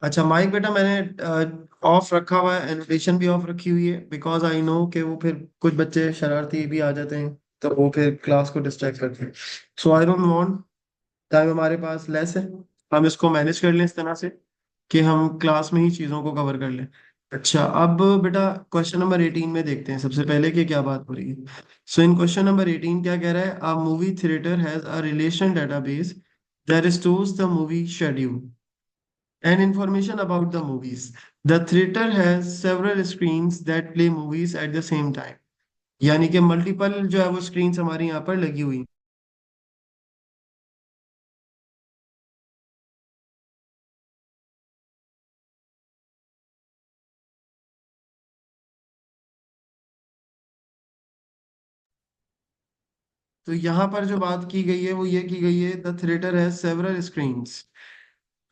अच्छा, माइक बेटा मैंने ऑफ रखा हुआ है, एनोटेशन भी ऑफ रखी हुई है, बिकॉज आई नो कि वो फिर कुछ बच्चे शरारती भी आ जाते हैं, तो वो फिर क्लास को डिस्ट्रैक्ट करते हैं। सो आई डोंट वांट, टाइम हमारे पास लेस है, हम इसको मैनेज कर लें इस तरह से कि हम क्लास में ही चीज़ों को कवर कर लें। अच्छा, अब बेटा क्वेश्चन नंबर 18 में देखते हैं सबसे पहले कि क्या बात हो रही है। सो इन क्वेश्चन नंबर 18 क्या कह रहा है, a movie theatre has a relation database that stores the movie schedule and information about the movies. The theater has several screens that play movies at the same time. यानी कि multiple जो है वो screens हमारी यहाँ पर लगी हुई हैं। तो यहाँ पर जो बात की गई है वो ये की गई है, the theatre has several screens,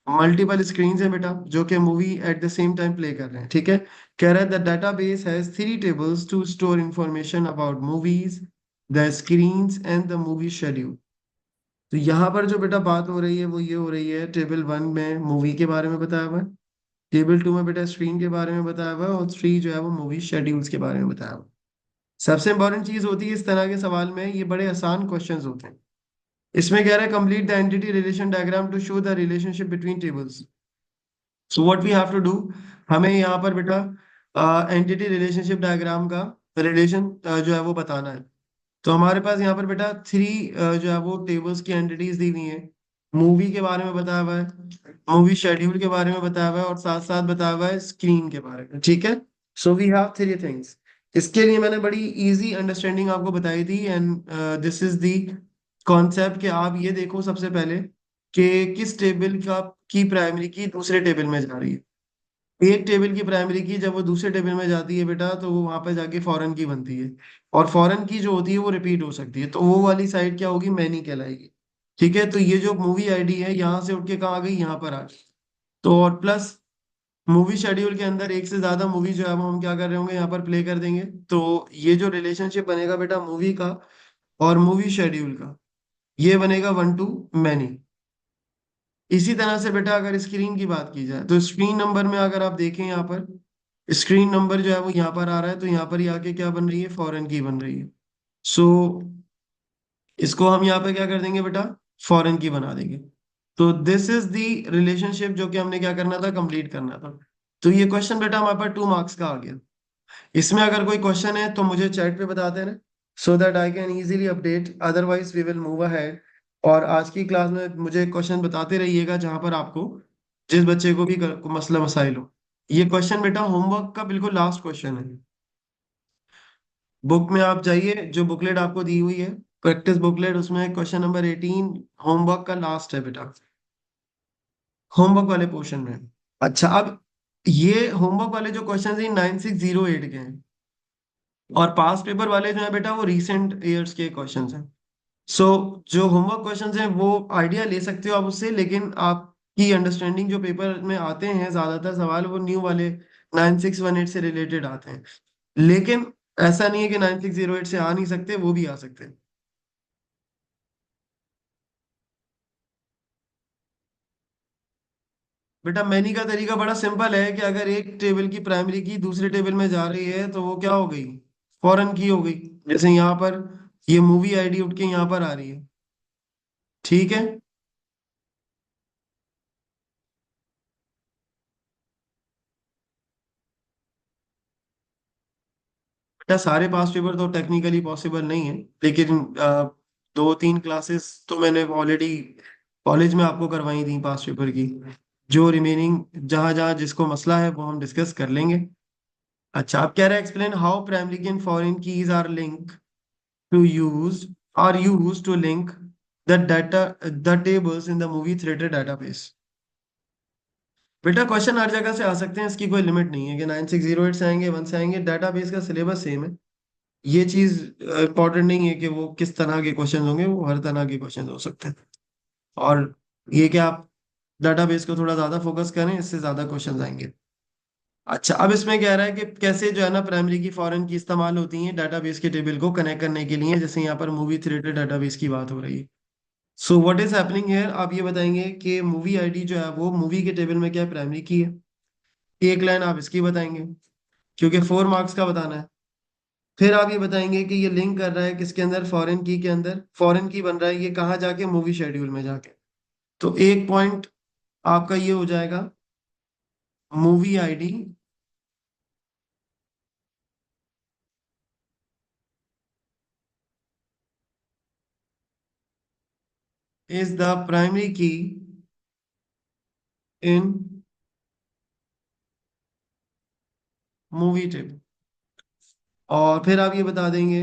multiple screens है बेटा जो कि movie at the same time play कर रहे हैं। ठीक है, कह रहा है the database has three tables to store information about movies, the screens and the movie schedule. तो यहाँ पर जो बेटा बात हो रही है वो ये हो रही है, टेबल वन में मूवी के बारे में बताया हुआ है, टेबल टू में बेटा स्क्रीन के बारे में बताया हुआ है, और थ्री जो है वो मूवी शेड्यूल्स के बारे में बताया हुआ है। सबसे इंपॉर्टेंट चीज होती है इस तरह के सवाल में, ये बड़े आसान क्वेश्चंस होते हैं। इसमें कह रहा है complete the entity relation diagram to show the relationship between tables. So what we have to do, हमें यहाँ पर बेटा एंटिटी रिलेशनशिप डायग्राम का रिलेशन जो है वो बताना है। तो हमारे पास यहाँ पर बेटा थ्री जो है वो टेबल्स की एंटिटीज दी हुई हैं। मूवी के बारे में बताया हुआ है, मूवी शेड्यूल के बारे में बताया हुआ है, और साथ साथ बताया हुआ है स्क्रीन के बारे में। ठीक है, so we have three things. इसके लिए मैंने बड़ी इजी अंडरस्टैंडिंग आपको बताई थी, and this is the concept कि आप ये देखो सबसे पहले कि किस टेबल का की प्राइमरी की दूसरे टेबल में जा रही है। एक टेबल की प्राइमरी की जब वो दूसरे टेबल में जाती है बेटा, तो वो वहां पे जाके फॉरेन की बनती है, और फॉरेन की जो होती है वो रिपीट हो सकती है, तो वो वाली साइड क्या होगी, मैनी कहलाएगी। ठीक है, तो ये जो मूवी आईडी है यहाँ से उठ के कहाँ आ गई, यहाँ पर आ गई। तो और प्लस मूवी शेड्यूल के अंदर एक से ज्यादा मूवी जो है वो हम क्या कर रहे होंगे, यहाँ पर प्ले कर देंगे। तो ये जो रिलेशनशिप बनेगा बेटा मूवी का और मूवी शेड्यूल का, ये बनेगा वन टू मैनी। इसी तरह से बेटा अगर स्क्रीन की बात की जाए, तो स्क्रीन नंबर में अगर आप देखें यहाँ पर, स्क्रीन नंबर जो है वो यहाँ पर आ रहा है, तो यहाँ पर ही आके क्या बन रही है, फॉरेन की बन रही है। सो इसको हम यहाँ पे क्या कर देंगे बेटा, फॉरेन की बना देंगे। तो दिस इज दी रिलेशनशिप जो कि हमने क्या करना था, कंप्लीट करना था। तो ये क्वेश्चन बेटा हमारे पास 2 मार्क्स का आ गया। इसमें अगर कोई क्वेश्चन है तो मुझे चैट पे बता देना, so that I can easily update, otherwise we will move ahead. और आज की क्लास में मुझे क्वेश्चन बताते रहिएगा जहां पर आपको, जिस बच्चे को भी मसला मसाइल हो। ये क्वेश्चन बेटा होमवर्क का बिल्कुल लास्ट क्वेश्चन है। बुक में आप जाइए, जो बुकलेट आपको दी हुई है, प्रैक्टिस बुकलेट, उसमें क्वेश्चन नंबर 18 होमवर्क का लास्ट है बेटा, होमवर्क वाले पोर्शन में। अच्छा, अब ये होमवर्क वाले जो क्वेश्चन है 9608 के हैं, और पास पेपर वाले जो है बेटा वो रीसेंट ईयर्स के क्वेश्चंस हैं। सो जो होमवर्क क्वेश्चंस हैं वो आइडिया ले सकते हो आप उससे, लेकिन आपकी अंडरस्टैंडिंग जो पेपर में आते हैं ज्यादातर सवाल वो न्यू वाले 9618 से रिलेटेड आते हैं। लेकिन ऐसा नहीं है कि 9608 से आ नहीं सकते, वो भी आ सकते हैं। बेटा मैनी का तरीका बड़ा सिंपल है कि अगर एक टेबल की प्राइमरी की दूसरे टेबल में जा रही है तो वो क्या हो गई, फॉरेन की हो गई। जैसे यहाँ पर ये मूवी आईडी उठ के यहाँ पर आ रही है। ठीक है बेटा, सारे पास पेपर तो टेक्निकली पॉसिबल नहीं है, लेकिन 2-3 क्लासेस तो मैंने ऑलरेडी कॉलेज में आपको करवाई थी पास पेपर की। जो रिमेनिंग जहां जहां जिसको मसला है वो हम डिस्कस कर लेंगे। अच्छा, आप कह रहे हैं explain how primary key and foreign keys are link to use are use to link the data, the tables in the movie theatre database. बेटा क्वेश्चन हर जगह से आ सकते हैं, इसकी कोई लिमिट नहीं है कि 9608 से आएंगे, 1 से आएंगे, डाटाबेस का सिलेबस सेम है। ये चीज इंपॉर्टेंट नहीं है कि वो किस तरह के क्वेश्चन होंगे, वो हर तरह के क्वेश्चन हो सकते हैं। और ये कि आप डाटाबेस को थोड़ा ज्यादा फोकस करें, इससे ज्यादा क्वेश्चन आएंगे। अच्छा, अब इसमें कह रहा है कि कैसे जो है ना प्राइमरी की फॉरेन की इस्तेमाल होती है डाटाबेस के टेबल को कनेक्ट करने के लिए, जैसे यहाँ पर मूवी थिएटर डाटाबेस की बात हो रही है। So what is happening here, आप ये बताएंगे कि मूवी आईडी जो है वो मूवी के टेबल में क्या है, प्राइमरी की है। एक लाइन आप इसकी बताएंगे, क्योंकि 4 मार्क्स का बताना है। फिर आप ये बताएंगे कि ये लिंक कर रहा है किसके अंदर, फॉरेन की के अंदर। फॉरेन की बन रहा है ये कहाँ जाके, मूवी शेड्यूल में जाके। तो एक पॉइंट आपका ये हो जाएगा, movie ID is the primary की इन मूवी टेबल। और फिर आप ये बता देंगे,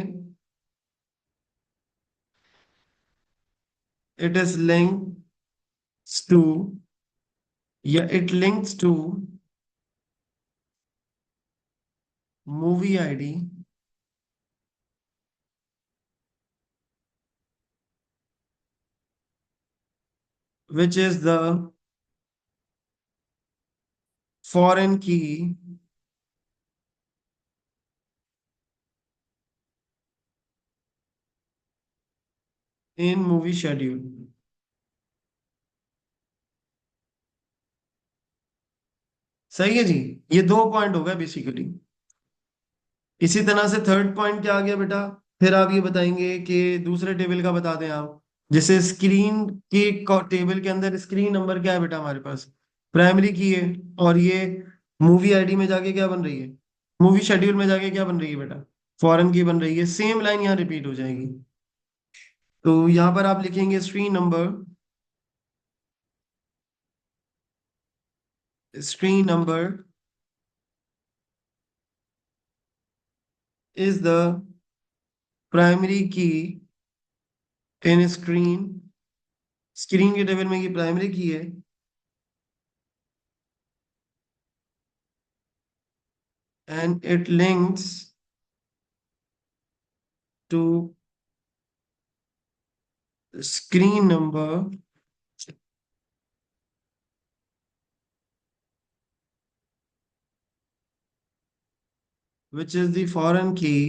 इट इज लिंक्स टू, या it links to movie ID which is the foreign key in movie schedule। सही है जी। ये 2 पॉइंट हो गए बेसिकली। इसी तरह से थर्ड पॉइंट क्या आ गया बेटा, फिर आप ये बताएंगे कि दूसरे टेबल का बता दें आप। जैसे स्क्रीन के टेबल के अंदर स्क्रीन नंबर क्या है बेटा हमारे पास, प्राइमरी की है। और ये मूवी आईडी में जाके क्या बन रही है, मूवी शेड्यूल में जाके क्या बन रही है बेटा, फॉरेन की बन रही है। सेम लाइन यहाँ रिपीट हो जाएगी। तो यहाँ पर आप लिखेंगे screen number is the primary key in screen। Screen के टेबल में ये प्राइमरी की है, and it links to screen number which is the foreign key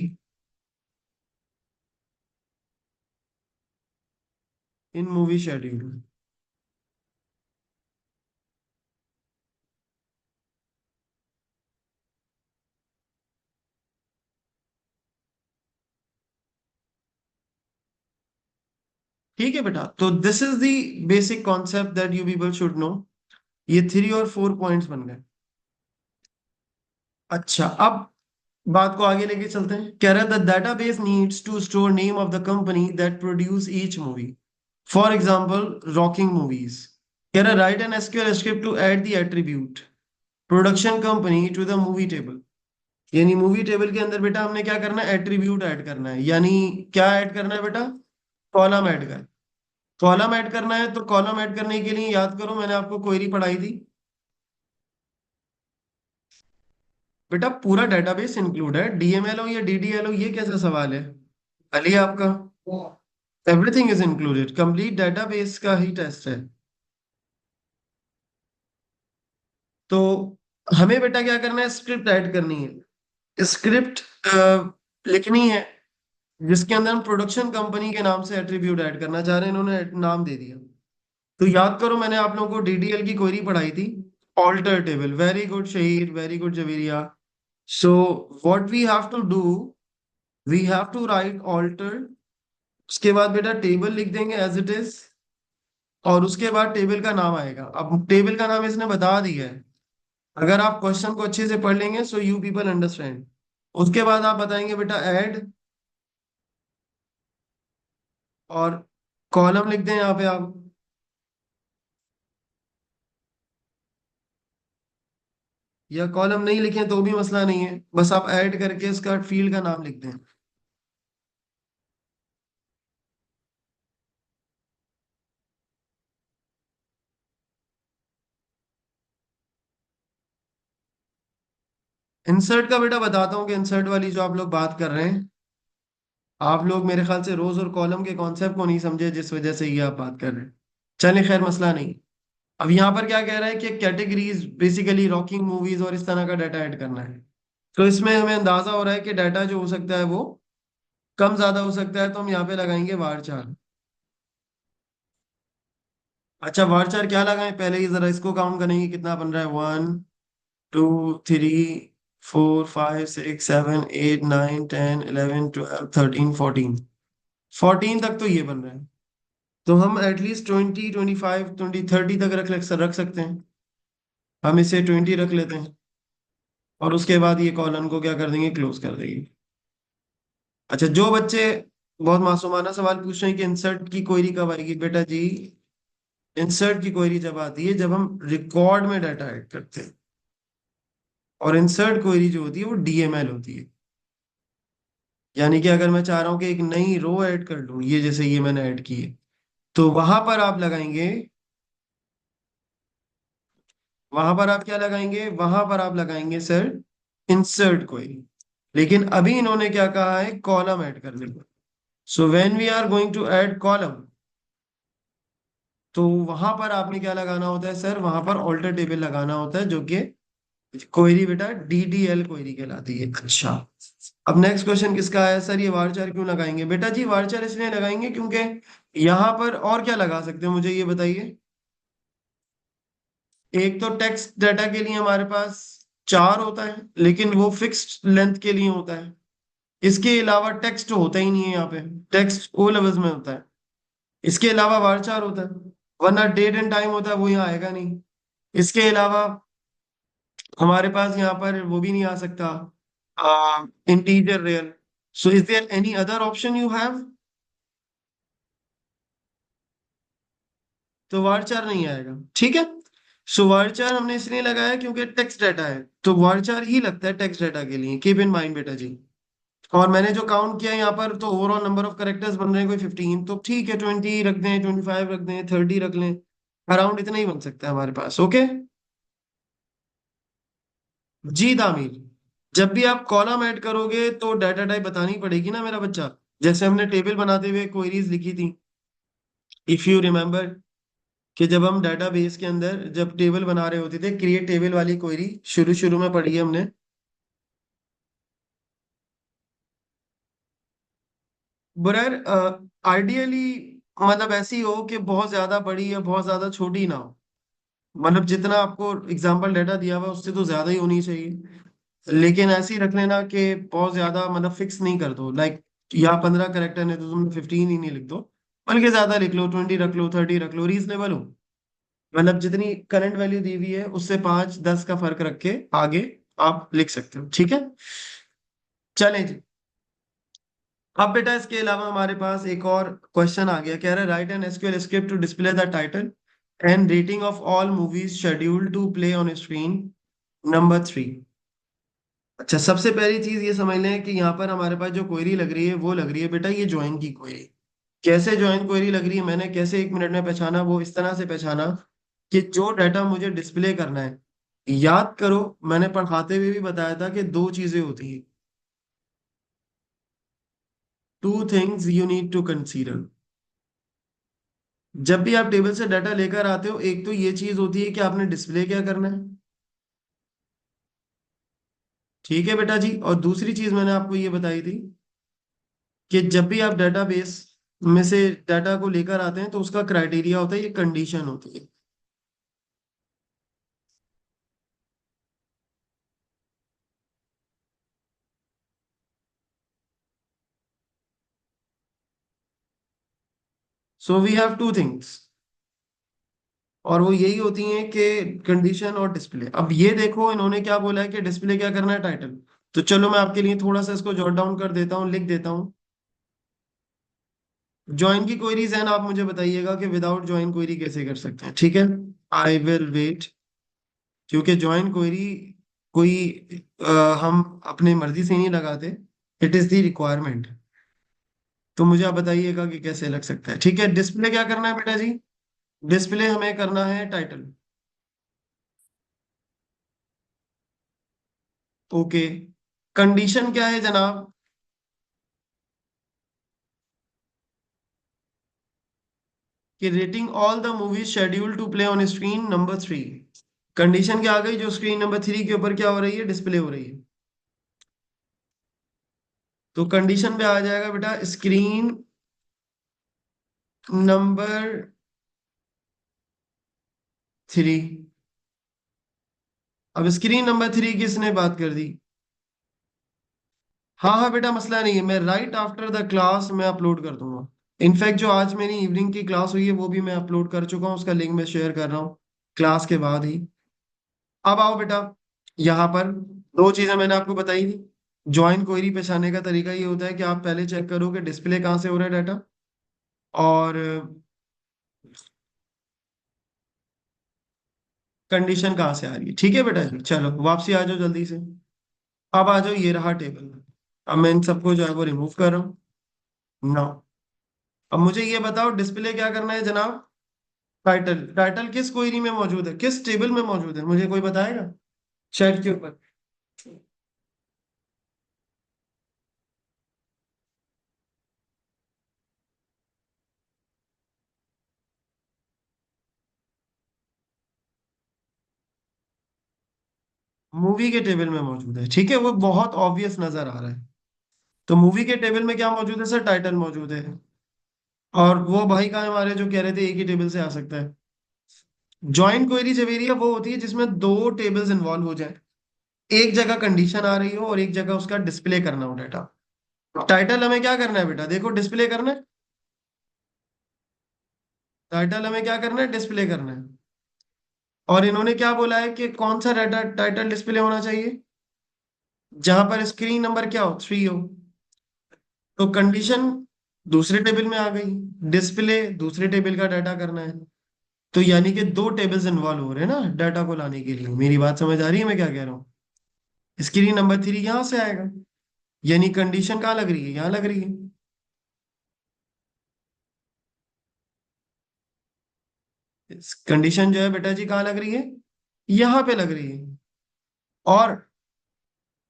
in movie schedule। ठीक है बेटा, तो this is the basic concept that you people should know. ये 3 और 4 पॉइंट्स बन गए। अच्छा, अब बात को आगे लेके चलते हैं। कह रहा है the database needs to store name of the company that produce each movie. For example rocking movies. कह रहा है write an SQL script to add the attribute production company to the movie table. यानी movie table के अंदर बेटा हमने क्या करना है, एट्रीब्यूट ऐड करना है। यानी क्या ऐड करना है बेटा, कॉलम ऐड कर, कॉलम ऐड करना है। तो कॉलम ऐड करने के लिए याद करो मैंने आपको क्वेरी पढ़ाई थी बेटा, पूरा डेटाबेस इंक्लूड है। डीएमएल हो या डीडीएल हो, ये कैसा सवाल है। अली आपका everything is included, complete database का ही टेस्ट है। तो हमें बेटा क्या करना है, स्क्रिप्ट ऐड करनी है। स्क्रिप्ट लिखनी है जिसके अंदर हम प्रोडक्शन कंपनी के नाम से एट्रीब्यूट ऐड करना चाह रहे हैं। इन्होंने नाम दे दिया। तो याद करो मैंने आप लोगों को डीडीएल की क्वेरी पढ़ाई थी, alter table. Very good Shahid, very good Javeria. So what we have to do, we have to write alter. उसके बाद बेटा टेबल लिख देंगे एज इट इज, और उसके बाद टेबल का नाम आएगा। अब टेबल का नाम इसने बता दिया है। अगर आप क्वेश्चन को अच्छे से पढ़ लेंगे सो यू पीपल अंडरस्टैंड। उसके बाद आप बताएंगे बेटा ऐड, और कॉलम लिख दें यहाँ पे आप, या कॉलम नहीं लिखें तो भी मसला नहीं है, बस आप ऐड करके इसका फील्ड का नाम लिख दें। इंसर्ट का बेटा बताता हूँ कि इंसर्ट वाली जो आप लोग बात कर रहे हैं, आप लोग मेरे ख्याल से रोज और कॉलम के कॉन्सेप्ट को नहीं समझे, जिस वजह से ये आप बात कर रहे हैं। चलिए खैर मसला नहीं। अब यहाँ पर क्या कह रहा है कि कैटेगरीज बेसिकली रॉकिंग मूवीज और इस तरह का डाटा ऐड करना है। तो इसमें हमें अंदाजा हो रहा है कि डाटा जो हो सकता है वो कम ज्यादा हो सकता है, तो हम यहाँ पे लगाएंगे वार चार। अच्छा varchar क्या लगाएं, पहले ही जरा इसको काउंट करेंगे कितना बन रहा है। 1 2 3 4 5 6 7 8 9 10 11 12 13 14 14 तक तो ये बन रहा है। तो हम एटलीस्ट 20 25 20 30 तक रख सकते हैं। हम इसे 20 रख लेते हैं और उसके बाद ये कॉलम को क्या कर देंगे, क्लोज कर देंगे। अच्छा, जो बच्चे बहुत मासूमाना सवाल पूछ रहे हैं कि इंसर्ट की क्वेरी कब आएगी, बेटा जी इंसर्ट की क्वेरी जब आती है जब हम रिकॉर्ड में डाटा ऐड करते हैं। और इंसर्ट क्वेरी जो होती है वो डीएमएल होती है। यानी कि अगर मैं चाह रहा हूं कि एक नई रो ऐड कर लूं, ये जैसे ये मैंने ऐड की है, तो वहां पर आप लगाएंगे, वहां पर आप क्या लगाएंगे, वहां पर आप लगाएंगे सर इंसर्ट क्वेरी। लेकिन अभी इन्होंने क्या कहा है, कॉलम ऐड करने को। So when we are going to add column, तो वहां पर आपने क्या लगाना होता है सर, वहां पर ऑल्टर टेबल लगाना होता है, जो कि क्वेरी बेटा डीडीएल क्वेरी कहलाती है। अच्छा, अब नेक्स्ट क्वेश्चन किसका है सर, ये वारचार क्यों लगाएंगे, बेटा जी वारचार इसलिए लगाएंगे क्योंकि यहाँ पर और क्या लगा सकते हो, मुझे ये बताइए। एक तो टेक्स्ट डाटा के लिए हमारे पास 4 होता है, लेकिन वो फिक्स्ड लेंथ के लिए होता है। इसके अलावा टेक्स्ट होता ही नहीं है यहाँ पे, टेक्स्ट ओ लेवल्स में होता है। इसके अलावा वारचार होता है, वरना डेट एंड टाइम होता है, वो यहाँ आएगा नहीं। इसके अलावा हमारे पास यहाँ पर वो भी नहीं आ सकता, integer real. So is there any other option you have. तो varchar नहीं आएगा, ठीक है। सो varchar हमने इसलिए लगाया क्योंकि टेक्स्ट डाटा है, तो varchar ही लगता है टेक्स्ट डाटा के लिए, कीप इन माइंड बेटा जी। और मैंने जो काउंट किया यहाँ पर, तो ओवरऑल नंबर ऑफ करेक्टर्स बन रहे हैं कोई 15, तो ठीक है 20 रख दें, 25 रख दें, 30 रख लें, अराउंड इतना ही बन सकता है हमारे पास। ओके जी दामिर, जब भी आप कॉलम ऐड करोगे तो डाटा टाइप बतानी पड़ेगी ना मेरा बच्चा। जैसे हमने टेबल बनाते हुए क्वेरीज लिखी थी, इफ यू रिमेम्बर, कि जब हम डाटाबेस के अंदर जब टेबल बना रहे होते थे, क्रिएट टेबल वाली क्वेरी शुरू शुरू में पढ़ी है हमने। बरर आइडियली मतलब ऐसी हो कि बहुत ज्यादा बड़ी या बहुत ज्यादा छोटी ना हो। मतलब जितना आपको एग्जांपल डाटा दिया हुआ है उससे तो ज्यादा ही होनी चाहिए। लेकिन ऐसी रख लेना कि बहुत ज्यादा मतलब फिक्स नहीं कर दो, लाइक यहाँ 15 करेक्टर है तो तुम 15 ही नहीं लिख दो, बल्कि ज्यादा लिख लो, 20 रख लो, 30 रख लो, रीजनेबल हो। मतलब जितनी करंट वैल्यू दी हुई है उससे 5 10 का फर्क रख के आगे आप लिख सकते हो, ठीक है। चलें जी। अब बेटा इसके अलावा हमारे पास एक और क्वेश्चन आ गया, कह रहा है write an SQL script to display the title and rating of all movies scheduled to play on screen number 3। अच्छा, सबसे पहली चीज ये समझ लें कि यहाँ पर हमारे पास जो क्वेरी लग रही है वो लग रही है बेटा ये ज्वाइन की क्वेरी। कैसे ज्वाइन क्वेरी लग रही है, मैंने कैसे 1 मिनट में पहचाना, वो इस तरह से पहचाना कि जो डाटा मुझे डिस्प्ले करना है, याद करो मैंने पढ़ाते हुए भी बताया था कि 2 चीजें होती हैं, 2 things you need to consider. जब भी आप टेबल से डाटा लेकर आते हो, एक तो ये चीज होती है कि आपने डिस्प्ले क्या करना है, ठीक है बेटा जी। और दूसरी चीज मैंने आपको ये बताई थी कि जब भी आप डाटाबेस में से डाटा को लेकर आते हैं तो उसका क्राइटेरिया होता है, ये कंडीशन होती है। सो वी हैव 2 थिंग्स, और वो यही होती हैं कि कंडीशन और डिस्प्ले। अब ये देखो इन्होंने क्या बोला है कि डिस्प्ले क्या करना है, टाइटल। तो चलो मैं आपके लिए थोड़ा सा इसको जॉट डाउन कर देता हूँ, लिख देता हूँ। ज्वाइन की क्वेरीज है ना, आप मुझे बताइएगा कि विदाउट ज्वाइन क्वेरी कैसे कर सकते हैं, ठीक है। आई विल वेट, क्योंकि ज्वाइन क्वेरी कोई हम अपने मर्जी से नहीं लगाते, इट इज द रिक्वायरमेंट। तो मुझे आप बताइएगा कि कैसे लग सकता है, ठीक है। डिस्प्ले क्या करना है बेटा जी, डिस्प्ले हमें करना है टाइटल। ओके, कंडीशन क्या है जनाब, कि rating all the movies schedule to play on screen number 3। Condition क्या आ गई, जो स्क्रीन नंबर 3 के ऊपर क्या हो रही है, डिस्प्ले हो रही है। तो कंडीशन पे आ जाएगा बेटा स्क्रीन नंबर 3। अब स्क्रीन नंबर 3 किसने बात कर दी? हाँ हाँ बेटा, मसला नहीं है, मैं राइट आफ्टर द क्लास मैं अपलोड कर दूंगा। इनफैक्ट जो आज मेरी इवनिंग की क्लास हुई है वो भी मैं अपलोड कर चुका हूँ, उसका लिंक मैं शेयर कर रहा हूँ क्लास के बाद ही। अब आओ बेटा, यहाँ पर दो चीजें मैंने आपको बताई थी। ज्वाइन क्वेरी पहचानने का तरीका ये होता है कि आप पहले चेक करो कि डिस्प्ले कहाँ से हो रहा है डाटा, और कंडीशन कहाँ से आ रही है। ठीक है बेटा जी, चलो वापसी आ जाओ जल्दी से। अब आ जाओ, ये रहा टेबल। अब मैं इन सबको जो है वो रिमूव कर रहा हूँ। नो, अब मुझे ये बताओ डिस्प्ले क्या करना है जनाब? टाइटल, टाइटल किस क्वेरी में मौजूद है, किस टेबल में मौजूद है, मुझे कोई बताएगा चैट के ऊपर? मूवी के टेबल में मौजूद है, ठीक है, वो बहुत ऑब्वियस नजर आ रहा है। तो मूवी के टेबल में क्या मौजूद है सर? टाइटल मौजूद है। और वो भाई का हमारे जो कह रहे थे एक ही टेबल से आ सकता है। ज्वाइंट क्वेरी जवेरिया वो होती है जिसमें दो टेबल्स इन्वॉल्व हो जाए, एक जगह कंडीशन आ रही हो और एक जगह उसका डिस्प्ले करना हो डाटा। टाइटल हमें क्या करना है बेटा? देखो डिस्प्ले करना है। टाइटल हमें क्या करना है? डिस्प्ले करना है। और इन्होंने क्या बोला है कि कौन सा डाटा टाइटल डिस्प्ले होना चाहिए? जहां पर स्क्रीन नंबर क्या हो, 3 हो। तो कंडीशन दूसरे टेबल में आ गई, डिस्प्ले दूसरे टेबल का डाटा करना है। तो यानी कि दो टेबल्स इन्वॉल्व हो रहे हैं ना डाटा को लाने के लिए। मेरी बात समझ आ रही है मैं क्या कह रहा हूँ? स्क्रीन नंबर 3 यहां से आएगा, यानी कंडीशन कहाँ लग रही है? यहाँ लग रही है। कंडीशन जो है बेटा जी कहाँ लग रही है? यहाँ पे लग रही है। और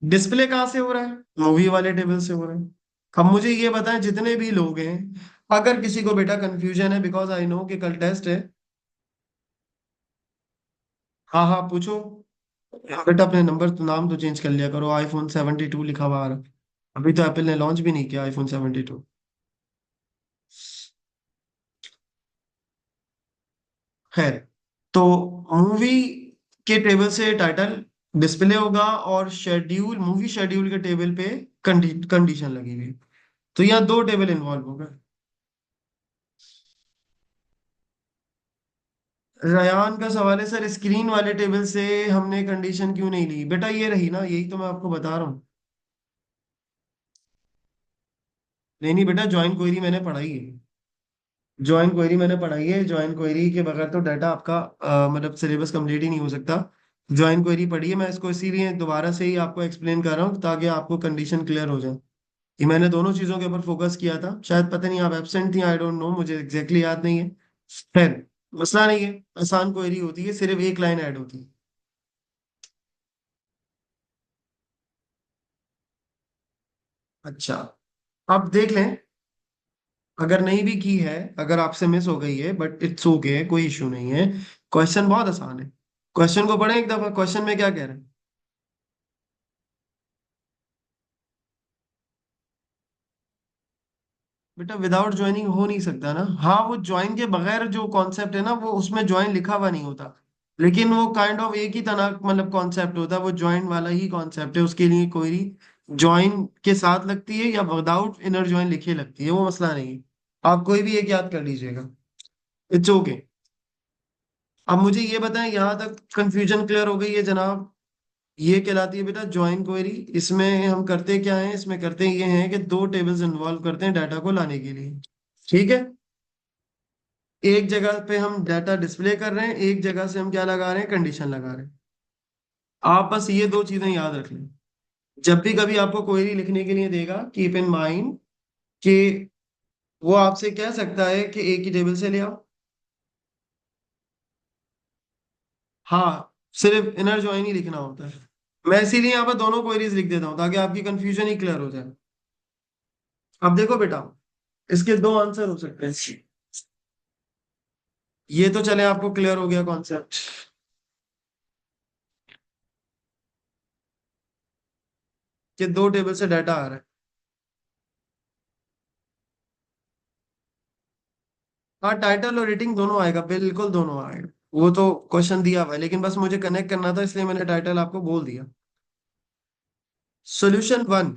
डिस्प्ले कहाँ से हो रहा है? मूवी वाले टेबल से हो रहा है। अब मुझे ये बताएं, जितने भी लोग हैं, अगर किसी को बेटा कंफ्यूजन है, बिकॉज आई नो कि कल टेस्ट है। हाँ हाँ पूछो। हाँ बेटा, अपने नंबर तो नाम तो चेंज कर लिया करो, iPhone 72 लिखा हुआ आ रहा है। अभी तो एप्पल ने लॉन्च भी नहीं किया iPhone 72। खैर, तो मूवी के टेबल से टाइटल डिस्प्ले होगा, और शेड्यूल, मूवी शेड्यूल के टेबल पे कंडीशन लगी हुई। तो यहाँ दो टेबल इन्वॉल्व हो गए। रयान का सवाल है सर, स्क्रीन वाले टेबल से हमने कंडीशन क्यों नहीं ली? बेटा ये रही ना, यही तो मैं आपको बता रहा हूँ। नहीं नहीं बेटा, ज्वाइन क्वेरी मैंने पढ़ाई है। ज्वाइन क्वेरी मैंने पढ़ाई है, ज्वाइन क्वेरी के बगैर तो डाटा आपका मतलब सिलेबस कंप्लीट ही नहीं हो सकता। ज्वाइन क्वेरी पढ़ी है, मैं इसको इसीलिए दोबारा से ही आपको एक्सप्लेन कर रहा हूँ ताकि आपको कंडीशन क्लियर हो जाए। ये मैंने दोनों चीजों के ऊपर फोकस किया था, शायद पता नहीं आप एब्सेंट थी, आई डोंट नो, मुझे एग्जैक्टली याद नहीं है। खैर, मसला नहीं है, आसान क्वेरी होती है, सिर्फ एक लाइन ऐड होती है। अच्छा, अब देख लें, अगर नहीं भी की है, अगर आपसे मिस हो गई है, बट इट्स ओके, कोई इशू नहीं है। क्वेश्चन बहुत आसान है। क्वेश्चन को पढ़ें एक दफा, क्वेश्चन में क्या कह रहे हैं? बेटा विदाउट ज्वाइनिंग हो नहीं सकता ना। हाँ, वो ज्वाइन के बगैर जो कॉन्सेप्ट है ना, वो उसमें ज्वाइन लिखा हुआ नहीं होता, लेकिन वो काइंड ऑफ एक ही तरह मतलब कॉन्सेप्ट होता है, वो ज्वाइन वाला ही कॉन्सेप्ट है। उसके लिए क्वेरी ज्वाइन के साथ लगती है या विदाउट इनर ज्वाइन लिखे लगती है, वो मसला नहीं है। आप कोई भी एक याद कर लीजिएगा, इट्स ओके। अब मुझे ये बताएं, यहाँ तक कंफ्यूजन क्लियर हो गई है जनाब? ये कहलाती है बेटा ज्वाइन क्वेरी। इसमें हम करते क्या है? इसमें करते ये हैं कि दो टेबल्स इन्वॉल्व करते हैं डाटा को लाने के लिए। ठीक है, एक जगह पे हम डाटा डिस्प्ले कर रहे हैं, एक जगह से हम क्या लगा रहे हैं? कंडीशन लगा रहे हैं। आप बस ये दो चीजें याद रख लें। जब भी कभी आपको क्वेरी लिखने के लिए देगा, कीप इन माइंड कि वो आपसे कह सकता है कि एक ही टेबल से ले आओ। हाँ, सिर्फ इनर ज्वाइन ही लिखना होता है। मैं इसीलिए यहाँ पर दोनों क्वेरीज लिख देता हूँ ताकि आपकी कंफ्यूजन ही क्लियर हो जाए। अब देखो बेटा, इसके दो आंसर हो सकते हैं। ये तो चले आपको क्लियर हो गया कॉन्सेप्ट कि दो टेबल से डाटा आ रहा है। हाँ, टाइटल और रेटिंग दोनों आएगा, बिल्कुल दोनों आएगा। वो तो क्वेश्चन दिया हुआ है, लेकिन बस मुझे कनेक्ट करना था इसलिए मैंने टाइटल आपको बोल दिया। Solution one.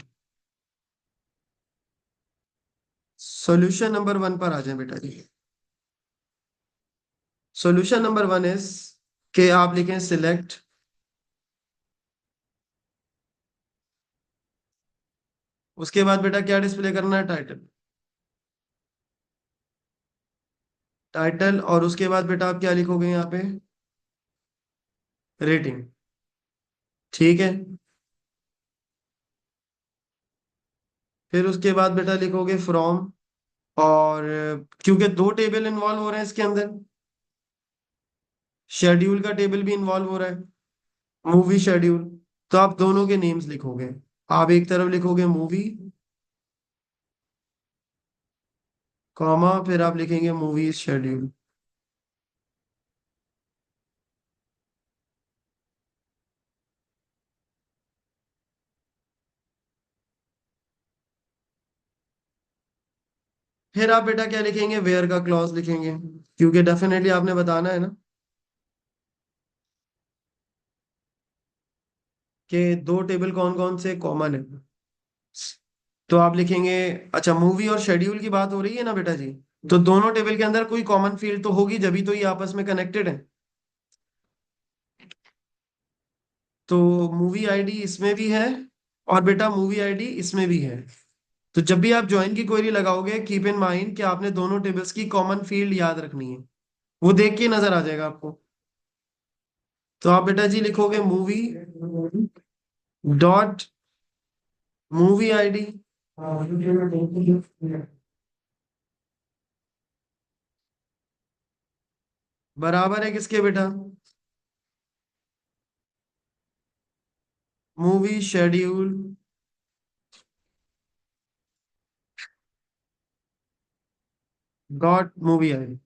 Solution number one पर आ जाए बेटा जी। सॉल्यूशन नंबर वन इज कि आप लिखें सिलेक्ट, उसके बाद बेटा क्या डिस्प्ले करना है, टाइटल। टाइटल, और उसके बाद बेटा आप क्या लिखोगे यहाँ पे, रेटिंग। ठीक है। फिर उसके बाद बेटा लिखोगे फ्रॉम, और क्योंकि दो टेबल इन्वॉल्व हो रहे हैं इसके अंदर, शेड्यूल का टेबल भी इन्वॉल्व हो रहा है, मूवी शेड्यूल, तो आप दोनों के नेम्स लिखोगे। आप एक तरफ लिखोगे मूवी, कॉमा, फिर आप लिखेंगे मूवी शेड्यूल। फिर आप बेटा क्या लिखेंगे, वेयर का क्लॉज लिखेंगे, क्योंकि डेफिनेटली आपने बताना है ना कि दो टेबल कौन कौन से कॉमन है। तो आप लिखेंगे, अच्छा मूवी और शेड्यूल की बात हो रही है ना बेटा जी, तो दोनों टेबल के अंदर कोई कॉमन फील्ड तो होगी, जभी तो ये आपस में कनेक्टेड है। तो मूवी आईडी इसमें भी है, और बेटा मूवी आईडी इसमें भी है। तो जब भी आप ज्वाइन की क्वेरी लगाओगे, कीप इन माइंड कि आपने दोनों टेबल्स की कॉमन फील्ड याद रखनी है, वो देख के नजर आ जाएगा आपको। तो आप बेटा जी लिखोगे मूवी डॉट मूवी आईडी बराबर है किसके बेटा, movie schedule dot movie ID.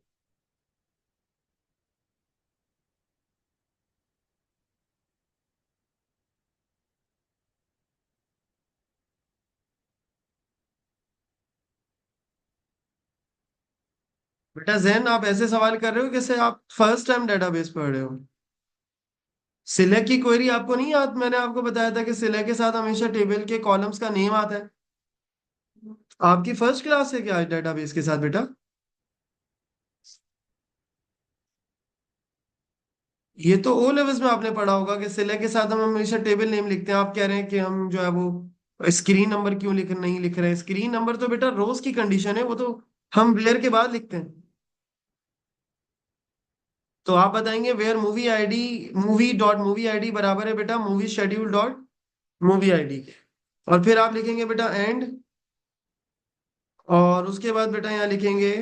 बेटा जैन, आप ऐसे सवाल कर रहे हो जैसे आप फर्स्ट टाइम डेटाबेस पढ़ रहे हो। सिलेक्ट की क्वेरी आपको नहीं याद, मैंने आपको बताया था कि सिलेक्ट के साथ हमेशा टेबल के कॉलम्स का नेम आता है। आपकी फर्स्ट क्लास है क्या डेटाबेस के साथ बेटा? ये तो ओ लेवल्स में आपने पढ़ा होगा कि सिलेक्ट के साथ हम हमेशा टेबल नेम लिखते हैं। आप कह रहे हैं कि हम जो है वो स्क्रीन नंबर क्यों नहीं लिख रहे हैं? स्क्रीन नंबर तो बेटा रोज की कंडीशन है, वो तो हम वेयर के बाद लिखते हैं। तो आप बताएंगे where movie ID, movie dot movie ID बराबर है बेटा movie schedule dot movie ID के। और फिर आप लिखेंगे बेटा एंड, और उसके बाद बेटा यहाँ लिखेंगे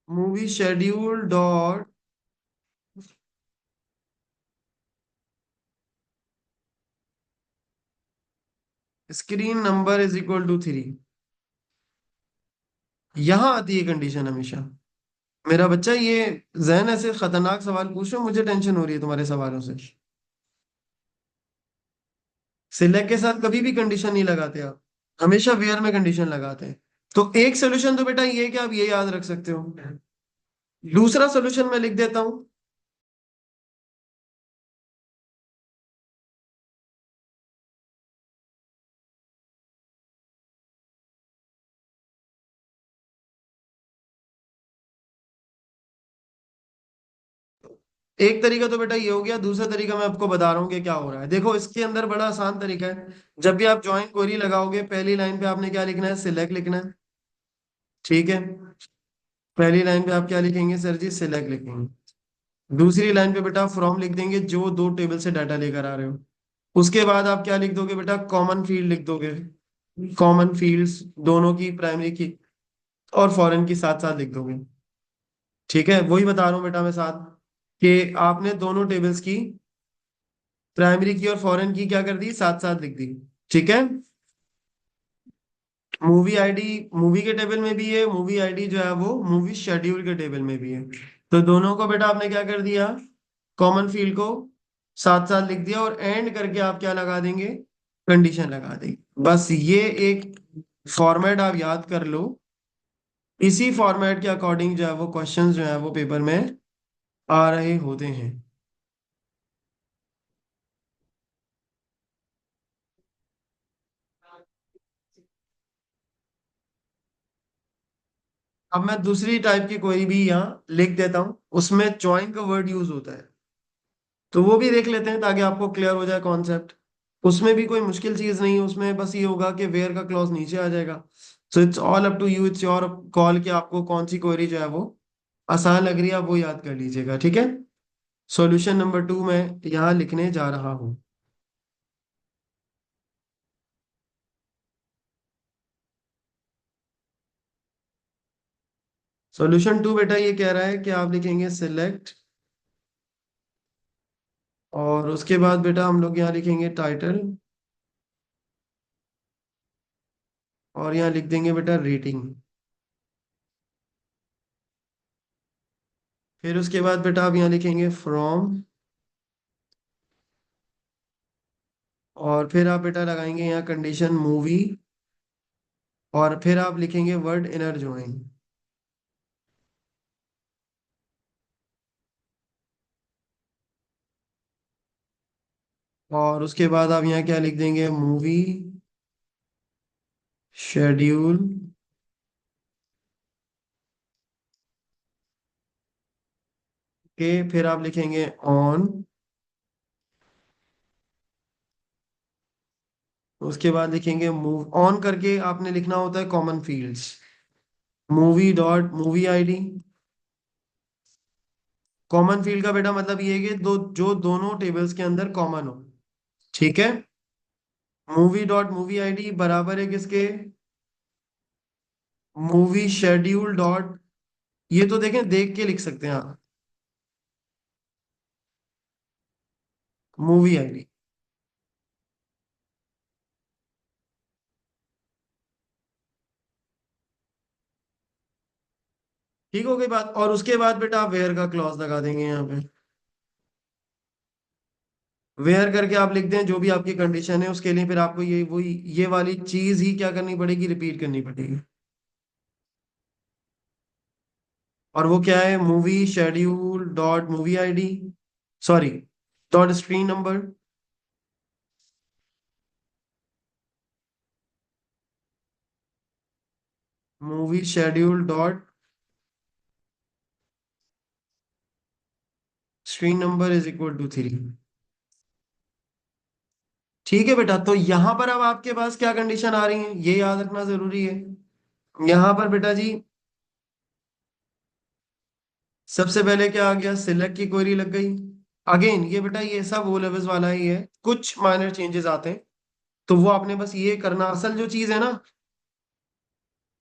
movie schedule dot screen number is equal to 3। यहां आती है कंडीशन हमेशा। मेरा बच्चा, ये जहन ऐसे खतरनाक सवाल पूछ रहे हो, मुझे टेंशन हो रही है तुम्हारे सवालों से। सिलेक्ट के साथ कभी भी कंडीशन नहीं लगाते आप, हमेशा वेयर में कंडीशन लगाते हैं। तो एक सोल्यूशन तो बेटा ये है कि आप ये याद रख सकते हो। दूसरा सोल्यूशन मैं लिख देता हूं। एक तरीका तो बेटा ये हो गया, दूसरा तरीका मैं आपको बता रहा हूँ कि क्या हो रहा है। देखो इसके अंदर बड़ा आसान तरीका है। जब भी आप ज्वाइन क्वेरी लगाओगे, पहली लाइन पे आपने क्या लिखना है, सिलेक्ट लिखना है। ठीक है। पहली लाइन पे आप क्या लिखेंगे सर जी, सिलेक्ट लिखेंगे। दूसरी लाइन पे बेटा फ्रॉम लिख देंगे, जो दो टेबल से डाटा लेकर आ रहे हो। उसके बाद आप क्या लिख दोगे बेटा, कॉमन फील्ड लिख दोगे। कॉमन फील्ड्स दोनों की, प्राइमरी की और फॉरेन की, साथ साथ लिख दोगे। ठीक है, वही बता रहा हूँ बेटा मैं साथ, कि आपने दोनों टेबल्स की, प्राइमरी की और फॉरेन की क्या कर दी, साथ साथ लिख दी। ठीक है। मूवी आईडी मूवी के टेबल में भी है, मूवी आईडी जो है वो मूवी शेड्यूल के टेबल में भी है। तो दोनों को बेटा आपने क्या कर दिया, कॉमन फील्ड को साथ साथ लिख दिया, और एंड करके आप क्या लगा देंगे, कंडीशन लगा देगी। बस ये एक फॉर्मेट आप याद कर लो। इसी फॉर्मेट के अकॉर्डिंग जो है वो क्वेश्चंस जो है वो पेपर में आ रहे होते हैं। अब मैं दूसरी टाइप की कोई भी यहाँ लिख देता हूँ, उसमें ज्वाइन का वर्ड यूज होता है, तो वो भी देख लेते हैं ताकि आपको क्लियर हो जाए कॉन्सेप्ट। उसमें भी कोई मुश्किल चीज नहीं है, उसमें बस ये होगा कि वेयर का क्लॉज नीचे आ जाएगा। So it's all up to you, it's your call कि आपको कौन सी क्वेरी जो है वो आसान लग रही है, आप वो याद कर लीजिएगा, ठीक है। सॉल्यूशन नंबर 2 मैं यहाँ लिखने जा रहा हूँ। सॉल्यूशन 2 बेटा ये कह रहा है कि आप लिखेंगे सिलेक्ट, और उसके बाद बेटा हम लोग यहाँ लिखेंगे टाइटल, और यहाँ लिख देंगे बेटा रेटिंग। फिर उसके बाद बेटा आप यहाँ लिखेंगे फ्रॉम, और फिर आप बेटा लगाएंगे यहाँ कंडीशन मूवी, और फिर आप लिखेंगे वर्ड इनर ज्वाइन। और उसके बाद आप यहाँ क्या लिख देंगे, मूवी शेड्यूल के, फिर आप लिखेंगे ऑन। उसके बाद लिखेंगे मूव ऑन करके आपने लिखना होता है common fields, movie dot movie ID. Common field का बेटा मतलब ये है कि दो जो दोनों टेबल्स के अंदर कॉमन हो, ठीक है। मूवी डॉट मूवी आईडी बराबर है किसके, मूवी शेड्यूल डॉट, ये तो देखें देख के लिख सकते हैं आप, मूवी आईडी। ठीक हो गई बात। और उसके बाद बेटा आप वेयर का क्लॉज लगा देंगे यहाँ पे। वेयर करके आप लिख दें जो भी आपकी कंडीशन है उसके लिए, फिर आपको ये वही ये वाली चीज ही क्या करनी पड़ेगी, रिपीट करनी पड़ेगी। और वो क्या है, movie schedule dot movie ID, sorry dot screen number, movie schedule dot screen number is equal to 3। ठीक है बेटा, तो यहां पर अब आपके पास क्या कंडीशन आ रही है ये याद रखना जरूरी है। यहां पर बेटा जी सबसे पहले क्या आ गया, सिलेक्ट की क्वेरी लग गई। अगेन ये बेटा ये सब ओ लेवल्स वाला ही है, कुछ माइनर चेंजेस आते हैं, तो वो आपने बस ये करना, असल जो चीज है ना।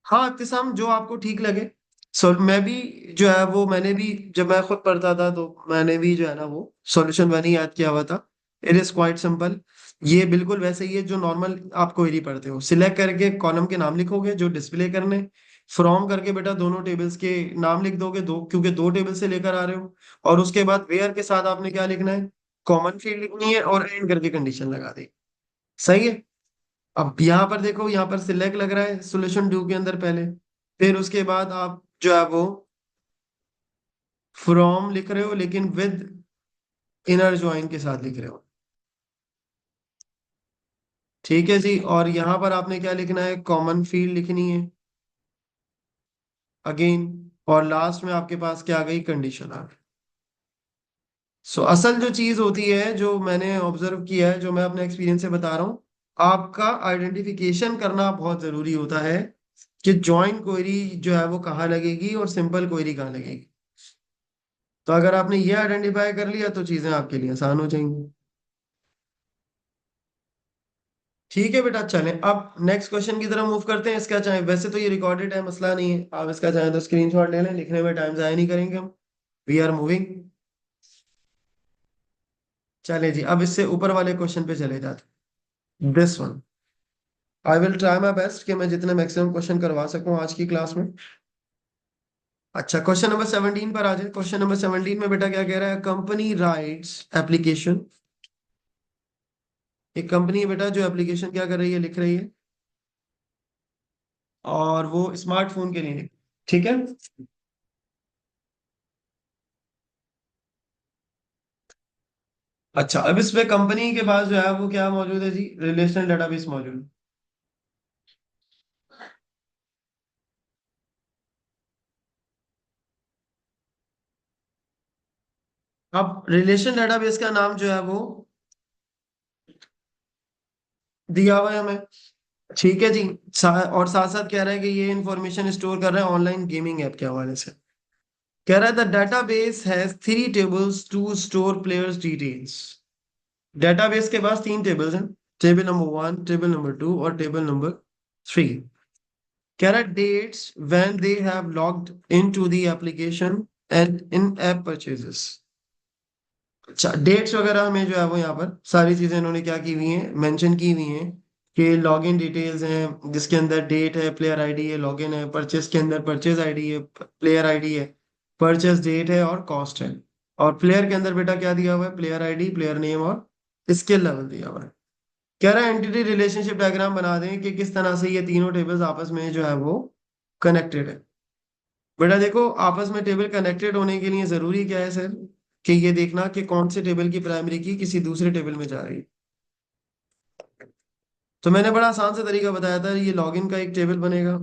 हाँ इत्तिसाम जो आपको ठीक लगे। सो मैं भी जो है वो मैंने भी जब मैं खुद पढ़ता था तो मैंने भी जो है ना वो सॉल्यूशन मैंने याद किया हुआ था। It is quite simple. ये बिल्कुल वैसे ही है जो नॉर्मल आप क्वेरी पढ़ते हो, सिलेक्ट करके कॉलम के नाम लिखोगे जो डिस्प्ले करने, फ्रॉम करके बेटा दोनों टेबल्स के नाम लिख दोगे, दो क्योंकि दो टेबल से लेकर आ रहे हो। और उसके बाद वेयर के साथ आपने क्या लिखना है, कॉमन फील्ड लिखनी है, और एंड करके कंडीशन लगा दी। सही है। अब यहाँ पर देखो, यहाँ पर सिलेक्ट लग रहा है सोल्यूशन ड्यू के अंदर पहले, फिर उसके बाद आप जो है वो फ्रॉम लिख रहे हो लेकिन विद इनर ज्वाइन के साथ लिख रहे हो। ठीक है जी, और यहाँ पर आपने क्या लिखना है, कॉमन फील्ड लिखनी है अगेन, और लास्ट में आपके पास क्या आ गई, कंडीशन आ गई। सो असल जो चीज होती है जो मैंने ऑब्जर्व किया है, जो मैं अपने एक्सपीरियंस से बता रहा हूँ, आपका आइडेंटिफिकेशन करना बहुत जरूरी होता है कि जॉइन क्वेरी जो है वो कहाँ लगेगी और सिंपल क्वेरी कहाँ लगेगी। तो अगर आपने ये आइडेंटिफाई कर लिया तो चीजें आपके लिए आसान हो जाएंगी। ठीक है बेटा, चलें अब नेक्स्ट क्वेश्चन की तरफ मूव करते हैं। इसका चाहे वैसे तो ये रिकॉर्डेड है, मसला नहीं है, आप इसका चाहे तो स्क्रीनशॉट ले लें, लिखने में टाइम जाया नहीं करेंगे हम। We are moving. चले जी, अब इससे ऊपर वाले क्वेश्चन पे चले जाते हैं, this one. I will try my best कि मैं जितने मैक्सिमम क्वेश्चन करवा सकूं आज की क्लास में। अच्छा, क्वेश्चन नंबर 17 पर आ जाए। क्वेश्चन नंबर 17 में बेटा क्या कह रहा है, कंपनी राइट्स एप्लीकेशन एक कंपनी है बेटा जो एप्लीकेशन क्या कर रही है, लिख रही है, और वो स्मार्टफोन के लिए, ठीक है। अच्छा, अब इस पे कंपनी के पास जो है वो क्या मौजूद है जी, रिलेशनल डेटाबेस मौजूद है। अब रिलेशन डेटाबेस का नाम जो है वो दिया हुआ है हमें, ठीक है जी। और साथ साथ कह रहा है कि ये इंफॉर्मेशन स्टोर कर रहा है ऑनलाइन गेमिंग ऐप के हवाले से। कह रहा है the database has 3 tables to store players details. Database के पास 3 टेबल्स हैं, टेबल नंबर 1, टेबल नंबर 2 और टेबल नंबर 3। कह रहा है dates when they have logged into the application and in app purchases. अच्छा, डेट्स वगैरह हमें जो है वो यहाँ पर सारी चीजें इन्होंने क्या की हुई हैं, मेंशन की हुई हैं, कि लॉगिन डिटेल्स हैं जिसके अंदर डेट है, प्लेयर आईडी है, लॉगिन है, परचेस के अंदर परचेज आईडी है, प्लेयर आईडी है, परचेस डेट है और कॉस्ट है। और प्लेयर के अंदर बेटा क्या दिया हुआ है, प्लेयर आईडी, प्लेयर नेम और स्किल लेवल दिया हुआ है। कह रहा है एंटिटी रिलेशनशिप डायग्राम बना दें कि किस तरह से ये तीनों टेबल्स आपस में जो है वो कनेक्टेड है। बेटा देखो, आपस में टेबल कनेक्टेड होने के लिए जरूरी क्या है सर, कि ये देखना कि कौन से टेबल की प्राइमरी की किसी दूसरे टेबल में जा रही है। तो मैंने बड़ा आसान सा तरीका बताया था, ये लॉगिन का एक टेबल बनेगा,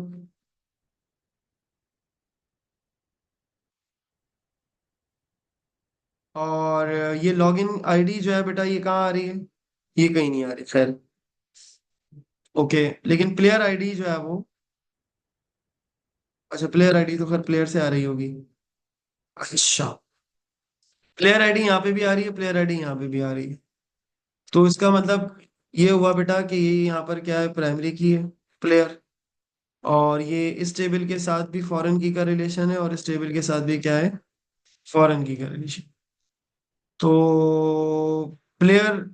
और ये लॉगिन आईडी जो है बेटा ये कहाँ आ रही है, ये कहीं नहीं आ रही, खैर। ओके, लेकिन प्लेयर आईडी जो है वो, अच्छा प्लेयर आईडी तो खैर प्लेयर से आ रही होगी। अच्छा, प्लेयर आईडी यहाँ पे भी आ रही है, प्लेयर आईडी यहाँ पे भी आ रही है। तो इसका मतलब ये हुआ बेटा कि ये यहाँ पर क्या है, प्राइमरी की है, प्लेयर। और ये इस टेबल के साथ भी फॉरेन की का रिलेशन है, और इस टेबल के साथ भी क्या है, फॉरेन की का रिलेशन। तो प्लेयर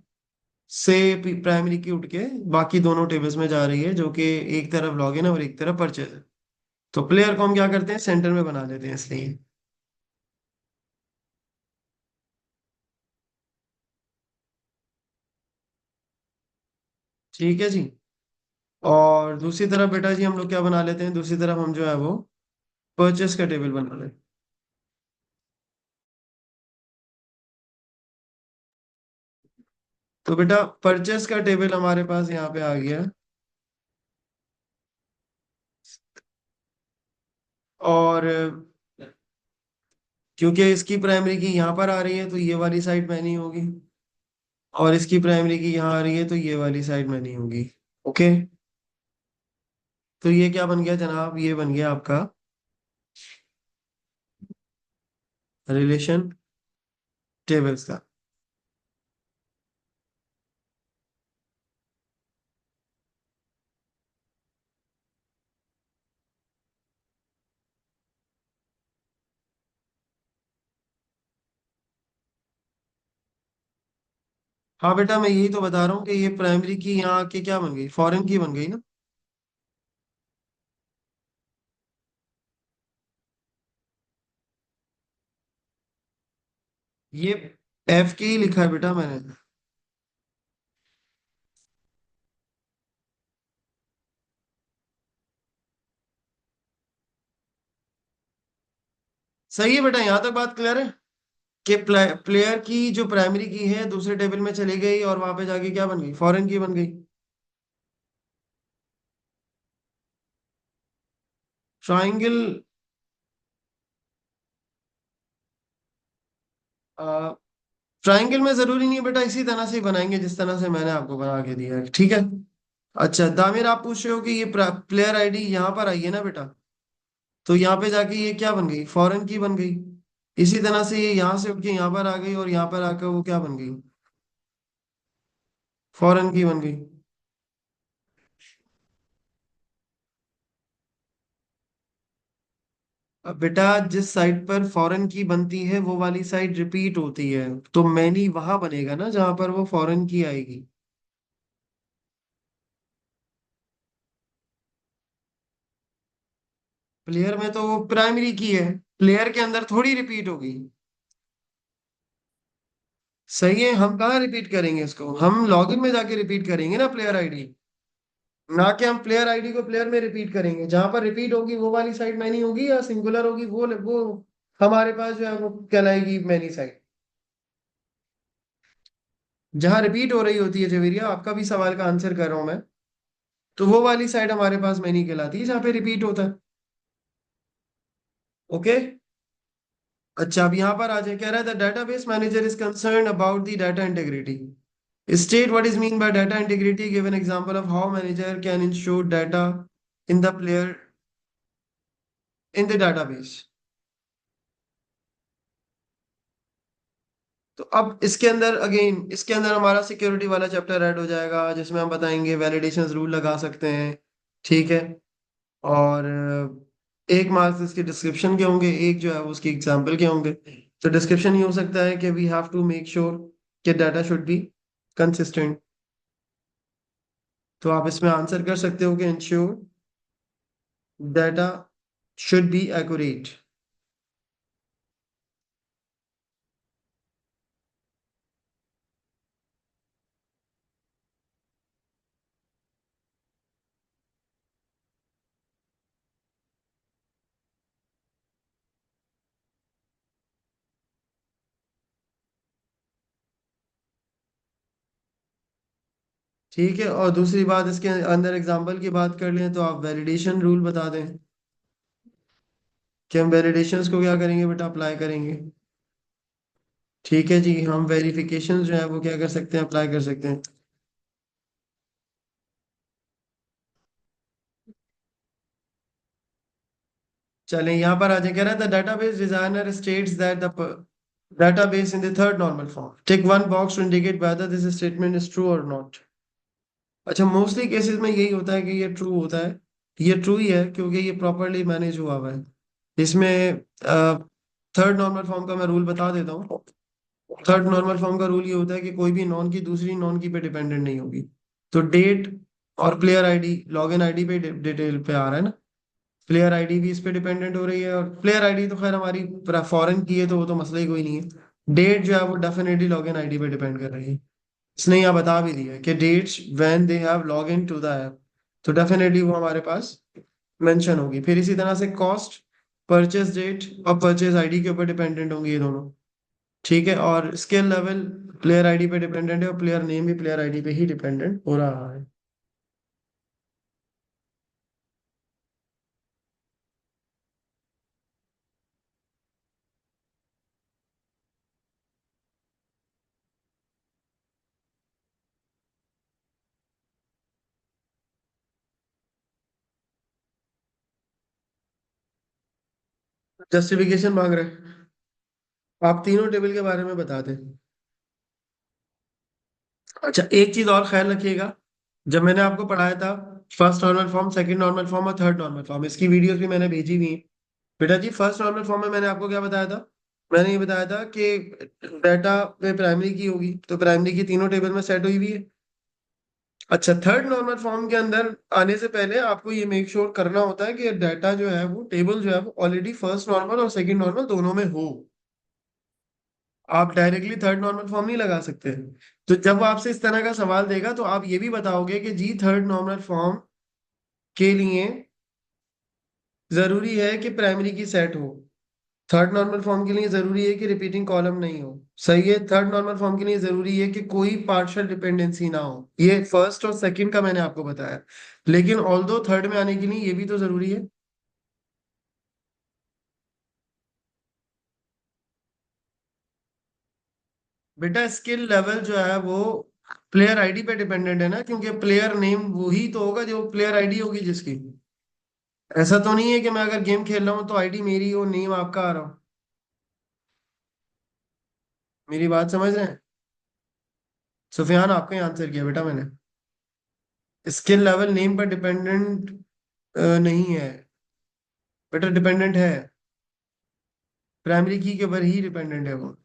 से प्राइमरी की उठ के बाकी दोनों टेबल्स में जा रही है, जो कि एक तरफ लॉगिन है और एक तरफ परचेज है। तो प्लेयर को हम क्या करते हैं, सेंटर में बना लेते हैं इसलिए। ठीक है जी। और दूसरी तरफ बेटा जी हम लोग क्या बना लेते हैं, दूसरी तरफ हम जो है वो परचेस का टेबल बना लेते हैं। तो बेटा परचेस का टेबल हमारे पास यहाँ पे आ गया, और क्योंकि इसकी प्राइमरी की यहाँ पर आ रही है तो ये वाली साइड मैनी होगी, और इसकी प्राइमरी की यहाँ आ रही है तो ये वाली साइड मैनी होगी। ओके, तो ये क्या बन गया जनाब, ये बन गया आपका रिलेशन टेबल्स का। हाँ बेटा, मैं यही तो बता रहा हूँ कि ये प्राइमरी की यहाँ आके क्या बन गई, फॉरेन की बन गई ना। ये एफ की ही लिखा है बेटा मैंने। सही है बेटा, यहाँ तक बात क्लियर है कि प्लेयर की जो प्राइमरी की है दूसरे टेबल में चली गई, और वहां पे जाके क्या बन गई, फॉरेन की बन गई। ट्राइंगल, ट्राइंगल में जरूरी नहीं है बेटा, इसी तरह से ही बनाएंगे जिस तरह से मैंने आपको बना के दिया है, ठीक है। अच्छा दामिर, आप पूछ रहे हो कि ये प्लेयर आईडी यहाँ पर आई है ना बेटा, तो यहाँ पे जाके ये क्या बन गई, फॉरेन की बन गई। इसी तरह से ये यहाँ से उठ के यहाँ पर आ गई, और यहाँ पर आकर वो क्या बन गई, फॉरेन की बन गई। अब बेटा जिस साइड पर फॉरेन की बनती है वो वाली साइड रिपीट होती है, तो मैनी वहां बनेगा ना जहां पर वो फॉरेन की आएगी। प्लेयर में तो वो प्राइमरी की है, प्लेयर के अंदर थोड़ी रिपीट होगी। सही है, हम कहाँ रिपीट करेंगे इसको, हम लॉगिन में जाके रिपीट करेंगे ना प्लेयर आईडी। ना कि हम प्लेयर आईडी को प्लेयर में रिपीट करेंगे, जहां पर रिपीट होगी वो वाली साइड मैनी होगी, या सिंगुलर होगी वो हमारे पास जो है वो कहलाएगी मैनी साइड। जहां रिपीट हो रही होती है जवेरिया, आपका भी सवाल का आंसर कर रहा हूं मैं, तो वो वाली साइड हमारे पास मैनी कहलाती है जहां पे रिपीट होता है। ओके। अच्छा, अब यहाँ पर आ जाए, कह रहा है the database manager is concern about the data integrity. State what is mean by data integrity. Give an example of how manager can ensure data in the player in the database. तो अब इसके अंदर again, इसके अंदर हमारा security वाला chapter add हो जाएगा, जिसमें हम बताएंगे वैलिडेशन रूल लगा सकते हैं। ठीक है। और एक मार्क्स इसके डिस्क्रिप्शन के होंगे, एक जो है वो उसकी एग्जाम्पल के होंगे। तो डिस्क्रिप्शन ये हो सकता है कि we have to make sure कि डाटा शुड बी कंसिस्टेंट। तो आप इसमें आंसर कर सकते हो कि ensure data should be accurate. ठीक है, और दूसरी बात इसके अंदर एग्जाम्पल की बात कर लें, तो आप वैलिडेशन रूल बता दें कि हम वैलिडेशंस को क्या करेंगे बेटा, अप्लाई करेंगे। ठीक है जी, हम वेरिफिकेशन जो है वो क्या कर सकते हैं, अप्लाई कर सकते हैं। चलें यहाँ पर आ जाए, कह रहा है the database designer states that the database in the third normal form. Tick one box to indicate whether this statement is true or not. अच्छा, मोस्टली केसेस में यही होता है कि ये ट्रू होता है। ये ट्रू ही है क्योंकि ये प्रॉपरली मैनेज हुआ हुआ है। इसमें थर्ड नॉर्मल फॉर्म का मैं रूल बता देता हूँ। थर्ड नॉर्मल फॉर्म का रूल ये होता है कि कोई भी नॉन की दूसरी नॉन की पे डिपेंडेंट नहीं होगी। तो डेट और प्लेयर आईडी, लॉगिन आईडी पे डिटेल पे आ रहा है ना, प्लेयर आईडी भी इस पे डिपेंडेंट हो रही है, और प्लेयर आईडी तो खैर हमारी फॉरेन की है तो वो तो मसला ही कोई नहीं है। डेट जो है वो डेफिनेटली लॉगिन आईडी पे डिपेंड कर रही है। इसने यहाँ बता भी दिया है कि dates when they have log in to the app, तो डेफिनेटली वो हमारे पास मेंशन होगी। फिर इसी तरह से कॉस्ट, परचेज डेट और परचेज आईडी के ऊपर डिपेंडेंट होंगे ये दोनों। ठीक है, और स्किल लेवल प्लेयर आईडी पे डिपेंडेंट है, और प्लेयर नेम भी प्लेयर आईडी पे ही डिपेंडेंट हो रहा है। जस्टिफिकेशन मांग रहे हैं, आप तीनों टेबल के बारे में बता दें। अच्छा, एक चीज और ख्याल रखिएगा, जब मैंने आपको पढ़ाया था first normal form, second normal form और थर्ड नॉर्मल फॉर्म, इसकी वीडियोस भी मैंने भेजी हुई हैं। बेटा जी, फर्स्ट नॉर्मल फॉर्म में मैंने आपको क्या बताया था, मैंने ये बताया था कि डाटा में प्राइमरी की होगी, तो प्राइमरी की तीनों टेबल में सेट हुई हुई है। अच्छा, थर्ड नॉर्मल फॉर्म के अंदर आने से पहले आपको ये मेक श्योर करना होता है कि डाटा जो है वो टेबल जो है वो ऑलरेडी फर्स्ट नॉर्मल और सेकंड नॉर्मल दोनों में हो। आप डायरेक्टली थर्ड नॉर्मल फॉर्म नहीं लगा सकते। तो जब वो आपसे इस तरह का सवाल देगा तो आप ये भी बताओगे कि जी थर्ड नॉर्मल फॉर्म के लिए जरूरी है कि प्राइमरी की सेट हो। थर्ड नॉर्मल फॉर्म के लिए जरूरी है कि रिपीटिंग कॉलम नहीं हो। सही है, थर्ड नॉर्मल फॉर्म के लिए जरूरी है कि कोई पार्शियल डिपेंडेंसी ना हो। ये फर्स्ट और सेकंड का मैंने आपको बताया, लेकिन ऑल दो थर्ड में आने के लिए ये भी तो जरूरी है। बेटा स्किल लेवल जो है वो प्लेयर आईडी पे डिपेंडेंट है ना, क्योंकि प्लेयर नेम वही तो होगा जो प्लेयर आईडी होगी जिसकी। ऐसा तो नहीं है कि मैं अगर गेम खेल रहा हूँ तो आईडी मेरी और नेम आपका आ रहा हो। मेरी बात समझ रहे हैं? सुफियान, आपका ही आंसर किया बेटा मैंने। स्किल लेवल नेम पर डिपेंडेंट नहीं है बेटा, डिपेंडेंट है, प्राइमरी की के ऊपर ही डिपेंडेंट है वो।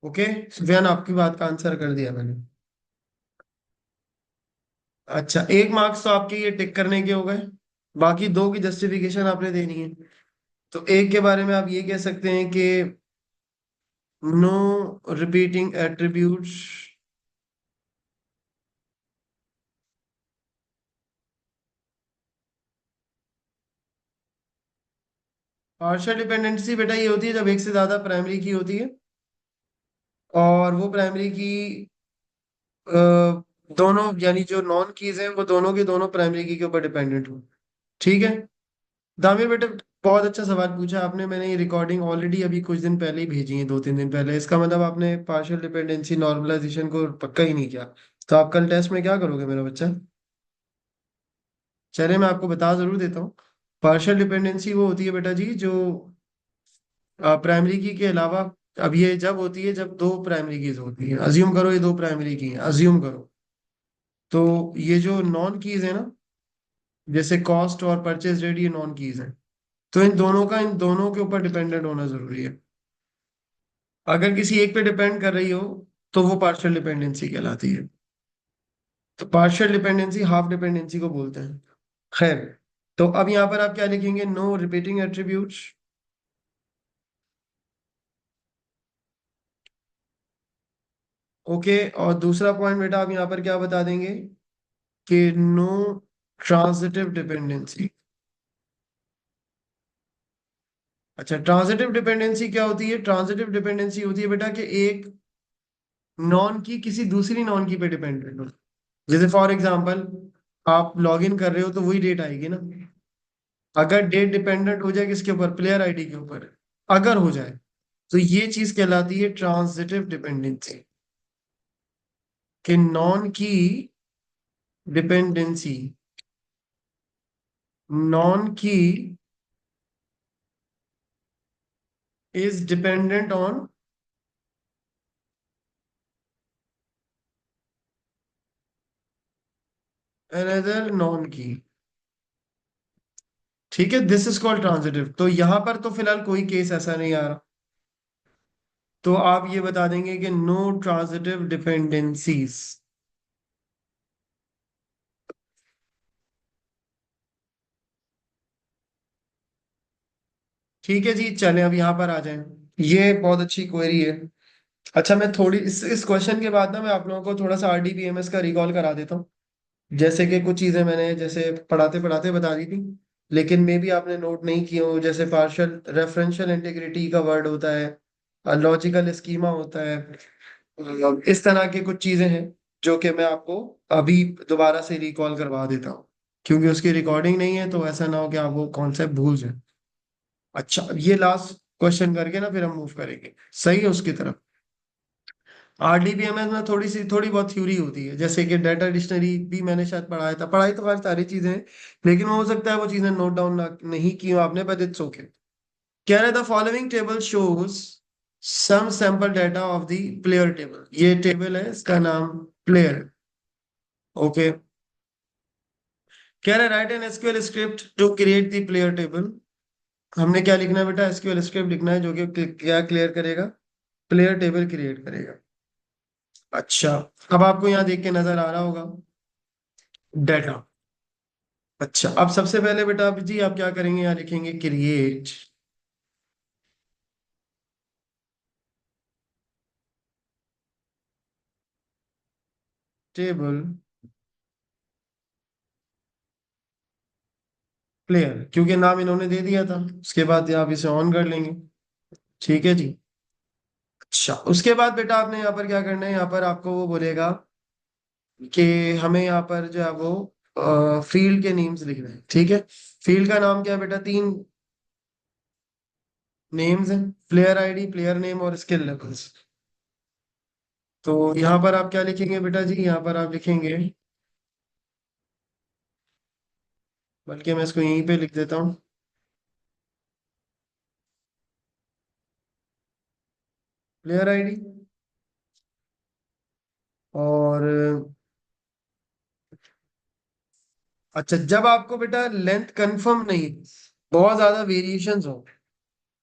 ओके, सुफियान आपकी बात का आंसर कर दिया मैंने। अच्छा, एक मार्क्स तो आपके ये टिक करने के हो गए, बाकी दो की जस्टिफिकेशन आपने देनी है। तो एक के बारे में आप ये कह सकते हैं कि no repeating attributes, partial dependency बेटा ये होती है जब एक से ज्यादा प्राइमरी की होती है और वो प्राइमरी की अ, दोनों यानी जो नॉन कीज हैं वो दोनों के दोनों प्राइमरी की के ऊपर डिपेंडेंट हो। ठीक है। दामिर बेटे, बहुत अच्छा सवाल पूछा आपने। मैंने ये रिकॉर्डिंग ऑलरेडी अभी कुछ दिन पहले ही भेजी है, 2-3 दिन पहले। इसका मतलब आपने पार्शियल डिपेंडेंसी नॉर्मलाइजेशन को पक्का ही नहीं किया। तो आप कल टेस्ट में क्या करोगे मेरा बच्चा? चलिए मैं आपको बता जरूर देता हूँ। पार्शियल डिपेंडेंसी वो होती है बेटा जी जो प्राइमरी की के अलावा, अब ये जब होती है जब दो प्राइमरी कीज होती है। अज्यूम करो ये दो प्राइमरी की हैं, अज्यूम करो। तो ये जो नॉन कीज है ना, जैसे कॉस्ट और परचेज रेट, ये नॉन कीज हैं। तो इन दोनों के ऊपर डिपेंडेंट होना जरूरी है। अगर किसी एक पे डिपेंड कर रही हो तो वो पार्शियल डिपेंडेंसी कहलाती है। तो पार्शियल डिपेंडेंसी हाफ डिपेंडेंसी को बोलते हैं। खैर, तो अब यहाँ पर आप क्या लिखेंगे? No repeating attributes. ओके। और दूसरा पॉइंट बेटा आप यहाँ पर क्या बता देंगे? कि नो ट्रांजिटिव डिपेंडेंसी। अच्छा, ट्रांजिटिव डिपेंडेंसी क्या होती है? ट्रांजिटिव डिपेंडेंसी होती है बेटा कि एक नॉन की किसी दूसरी नॉन की पे डिपेंडेंट हो। जैसे फॉर एग्जांपल, आप लॉग इन कर रहे हो तो वही डेट आएगी ना। अगर डेट डिपेंडेंट हो जाए किसके ऊपर? प्लेयर आईडी के ऊपर। अगर हो जाए तो ये चीज कहलाती है ट्रांजिटिव डिपेंडेंसी। कि नॉन की डिपेंडेंसी, नॉन की is dependent on another non की। ठीक है, दिस इज कॉल्ड ट्रांजिटिव। तो यहां पर तो फिलहाल कोई केस ऐसा नहीं आ रहा। तो आप ये बता देंगे कि नो ट्रांजिटिव डिपेंडेंसीज। ठीक है जी, चलें अब यहाँ पर आ जाएं। ये बहुत अच्छी क्वेरी है। अच्छा, मैं थोड़ी इस क्वेश्चन के बाद ना मैं आप लोगों को थोड़ा सा आरडीबीएमएस का रिकॉल करा देता हूँ। जैसे कि कुछ चीजें मैंने जैसे पढ़ाते पढ़ाते बता दी थी, लेकिन मे भी आपने नोट नहीं की हो। जैसे पार्शियल रेफरेंशियल इंटीग्रिटी का वर्ड होता है, लॉजिकल स्कीमा होता है। इस तरह की कुछ चीजें हैं जो कि मैं आपको अभी दोबारा से रिकॉल करवा देता हूँ, क्योंकि उसकी रिकॉर्डिंग नहीं है तो ऐसा ना हो कि आप वो कॉन्सेप्ट भूल जाए। अच्छा, अब ये लास्ट क्वेश्चन करके ना फिर हम मूव करेंगे सही है उसकी तरफ। आरडीबीएमएस में थोड़ी बहुत थ्योरी होती है, जैसे कि डाटा डिक्शनरी भी मैंने शायद पढ़ाया था। पढ़ाई तो खैर सारी चीजें हैं, लेकिन हो सकता है वो चीजें नोट डाउन ना नहीं की हो आपने, बट इट्स ओके। कह रहे the following table shows some sample data of the player table. ये टेबल है, इसका नाम प्लेयर। ओके। कह रहे write an SQL script to create the player table. हमने क्या लिखना है बेटा? एसक्यूएल स्क्रिप्ट लिखना है जो कि क्या क्लियर करेगा? प्लेयर टेबल क्रिएट करेगा। अच्छा, अब आपको यहाँ देख के नजर आ रहा होगा डाटा। अच्छा, अब सबसे पहले बेटा आप जी आप क्या करेंगे? यहाँ लिखेंगे क्रिएट टेबल प्लेयर, क्योंकि नाम इन्होंने दे दिया था। उसके बाद आप इसे ऑन कर लेंगे। ठीक है जी। अच्छा, उसके बाद बेटा आपने यहाँ पर क्या करना है? यहाँ पर आपको वो बोलेगा कि हमें यहाँ पर जो है वो फील्ड के नेम्स लिखना है। ठीक है। फील्ड का नाम क्या है बेटा? 3 नेम्स हैं, प्लेयर आईडी, प्लेयर नेम और स्किल लेवल्स। तो यहाँ पर आप क्या लिखेंगे बेटा जी? यहाँ पर आप लिखेंगे, बल्कि मैं इसको यहीं पे लिख देता हूँ, प्लेयर आईडी। और अच्छा, जब आपको बेटा लेंथ कंफर्म नहीं, बहुत ज्यादा वेरिएशंस हो,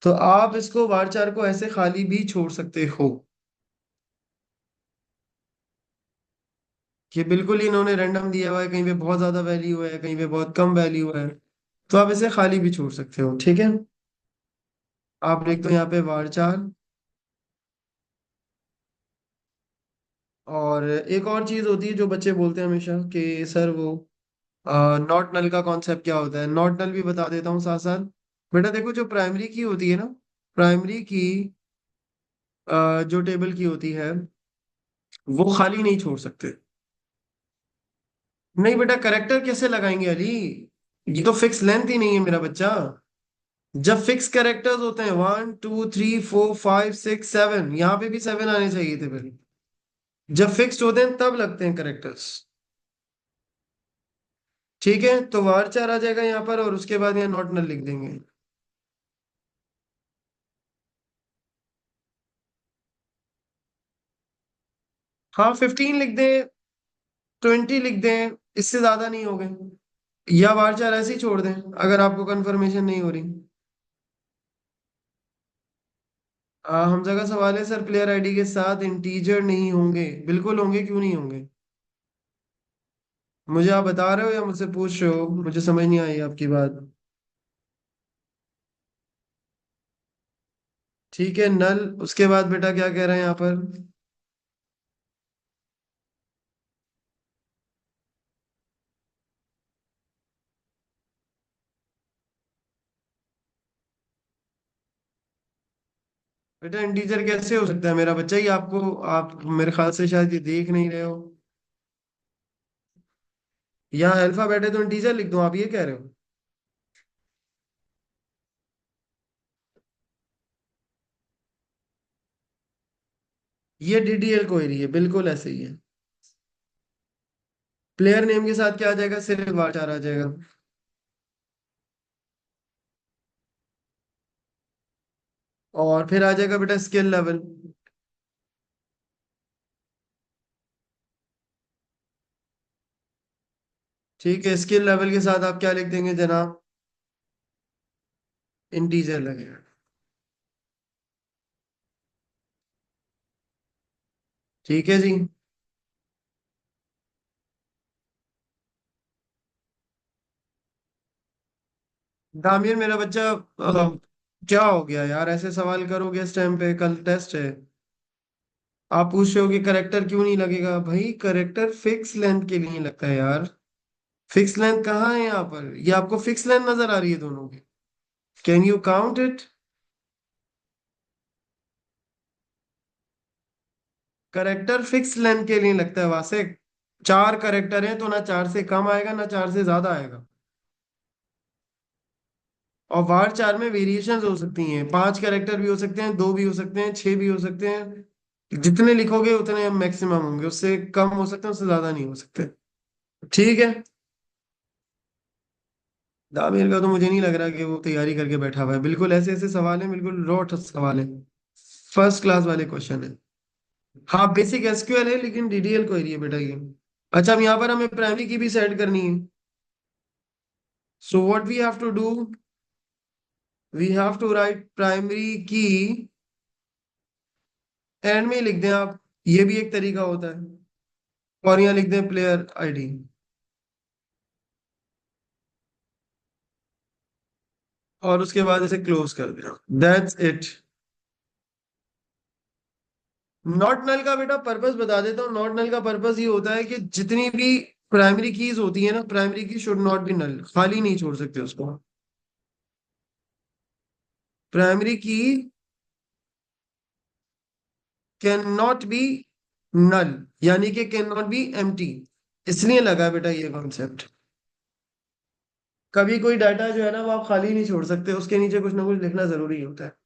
तो आप इसको varchar को ऐसे खाली भी छोड़ सकते हो कि बिल्कुल ही इन्होंने रैंडम दिया हुआ है, कहीं पे बहुत ज्यादा वैल्यू है, कहीं पे बहुत कम वैल्यू है। तो आप इसे खाली भी छोड़ सकते हो। ठीक है। आप लिख दो यहाँ पे varchar। और एक और चीज होती है जो बच्चे बोलते हैं हमेशा कि सर वो नॉट नल का कॉन्सेप्ट क्या होता है। नॉट नल भी बता देता हूँ साथ साथ। बेटा देखो, जो प्राइमरी की होती है ना, प्राइमरी की जो टेबल की होती है वो खाली नहीं छोड़ सकते। नहीं बेटा, करेक्टर कैसे लगाएंगे अली? ये तो फिक्स लेंथ ही नहीं है मेरा बच्चा। जब फिक्स कैरेक्टर्स होते हैं 1 2 3 4 5 6 7, यहाँ पे भी 7 आने चाहिए थे फिर। जब फिक्स्ड होते हैं तब लगते हैं करेक्टर्स। ठीक है, तो वार चार आ जाएगा यहाँ पर, और उसके बाद यहाँ नॉट नल लिख देंगे। हाँ, 15 लिख दें, 20 लिख दें, इससे ज्यादा नहीं हो गए। या वार चार ऐसे ही छोड़ दें अगर आपको कंफर्मेशन नहीं हो रही। हमजा का सवाल है सर, प्लेयर आईडी के साथ इंटीजर नहीं होंगे? बिल्कुल होंगे, क्यों नहीं होंगे? मुझे आप बता रहे हो या मुझसे पूछ रहे हो? मुझे समझ नहीं आई आपकी बात। ठीक है, नल। उसके बाद बेटा क्या कह रहे हैं यहाँ पर? बेटा इंटीजर कैसे हो सकता है मेरा बच्चा? ये आपको, आप मेरे ख्याल से शायद ये देख नहीं रहे हो। यहाँ अल्फाबेट है तो इंटीजर लिख दूं, आप ये कह रहे हो? ये डीडीएल क्वेरी है, बिल्कुल ऐसे ही है। प्लेयर नेम के साथ क्या आ जाएगा? सिर्फ वाचार आ जाएगा। और फिर आ जाएगा बेटा स्किल लेवल। ठीक है, स्किल लेवल के साथ आप क्या लिख देंगे जनाब? इंटीजर लगेगा। ठीक है जी। दामिर मेरा बच्चा, क्या हो गया यार? ऐसे सवाल करोगे इस टाइम पे? कल टेस्ट है। आप पूछ रहे हो कि करेक्टर क्यों नहीं लगेगा? भाई करेक्टर फिक्स लेंथ के लिए लगता है यार। फिक्स लेंथ कहाँ है यहाँ पर? ये आपको फिक्स लेंथ नजर आ रही है दोनों की? Can you count it? Character fix length के लिए लगता है वासिक। चार करेक्टर हैं तो ना चार से कम आएगा ना चार से ज्यादा आएगा। और वार चार में वेरिएशंस हो सकती हैं, 5 करेक्टर भी हो सकते हैं, 2 भी हो सकते हैं, 6 भी हो सकते हैं। जितने लिखोगे उतने मैक्सिमम होंगे, उससे कम हो सकते हैं, उससे ज्यादा नहीं हो सकते। ठीक है। दामेर का तो मुझे नहीं लग रहा कि वो तैयारी करके बैठा हुआ है। बिल्कुल ऐसे ऐसे सवाल है, बिल्कुल रॉट सवाल है। फर्स्ट क्लास वाले क्वेश्चन है। हाँ, बेसिक एसक्यूएल है लेकिन डीडीएल क्वेरी है बेटा ये। अच्छा, अब यहाँ पर हमें प्राइमरी की भी सेट करनी है। So what we have to do, we have to write primary key, end में ही लिख दें आप। ये भी एक तरीका होता है। और यहाँ लिख दें प्लेयर आईडी। और उसके बाद इसे क्लोज कर दें। That's it. नॉट नल का बेटा पर्पस बता देता हूँ। नॉट नल का पर्पस ये होता है कि जितनी भी प्राइमरी कीज होती है ना, प्राइमरी की शुड नॉट बी नल, खाली नहीं छोड़ सकते उसको। प्राइमरी की कैन नॉट बी नल, यानी कि कैन नॉट बी एम्प्टी। इसलिए लगा बेटा ये कॉन्सेप्ट। कभी कोई डाटा जो है ना वो आप खाली नहीं छोड़ सकते, उसके नीचे कुछ ना कुछ लिखना जरूरी होता है।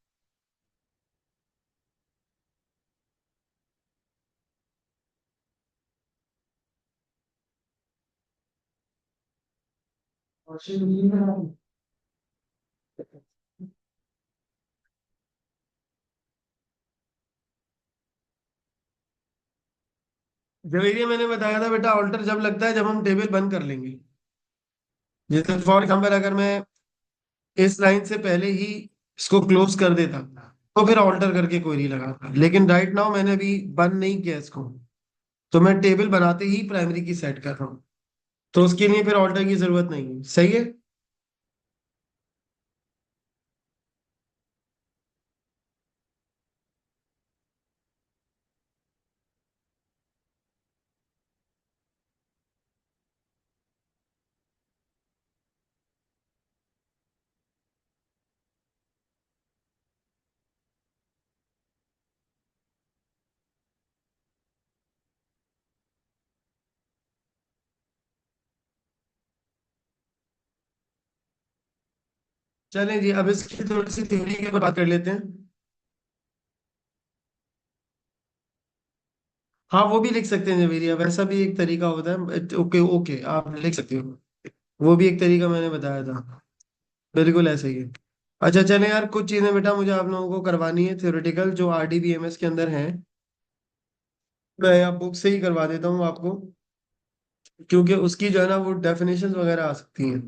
जवेरिया मैंने बताया था बेटा, ऑल्टर जब लगता है जब हम टेबल बंद कर लेंगे। जैसे फॉर एग्जाम्पल अगर मैं इस लाइन से पहले ही इसको क्लोज कर देता तो फिर ऑल्टर करके क्वेरी लगाता, लेकिन राइट नाउ मैंने अभी बंद नहीं किया इसको, तो मैं टेबल बनाते ही प्राइमरी की सेट कर रहा हूँ। तो उसके लिए फिर ऑल्टर की जरूरत नहीं है। सही है। चलें जी, अब इसकी थोड़ी सी थ्योरी के ऊपर बात कर लेते हैं। हाँ, वो भी लिख सकते हैं जवेरिया, वैसा भी एक तरीका होता है। ओके ओके, आप लिख सकते हो। वो भी एक तरीका मैंने बताया था। बिल्कुल ऐसा ही है। अच्छा चलें यार, कुछ चीजें बेटा मुझे आप लोगों को करवानी है थ्योरेटिकल, जो आरडीबीएमएस के अंदर हैं। मैं आप बुक से ही करवा देता हूँ आपको, क्योंकि उसकी जो है ना वो डेफिनेशंस वगैरह आ सकती हैं।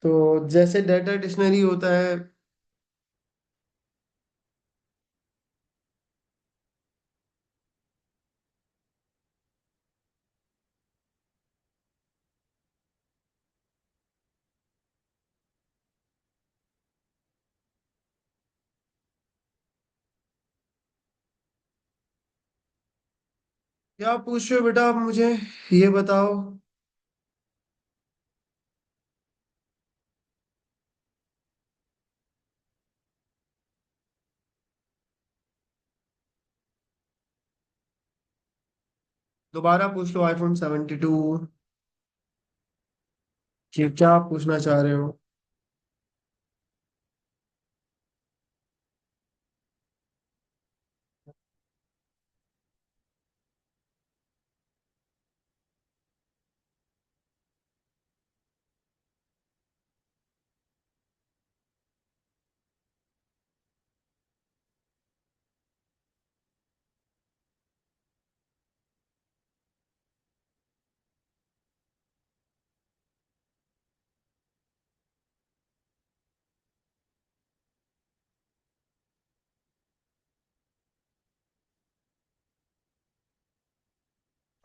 तो जैसे डाटा डिक्शनरी होता है। क्या पूछ रहे हो बेटा आप मुझे, ये बताओ। दोबारा पूछ लो, iPhone 72 कि क्या आप पूछना चाह रहे हो।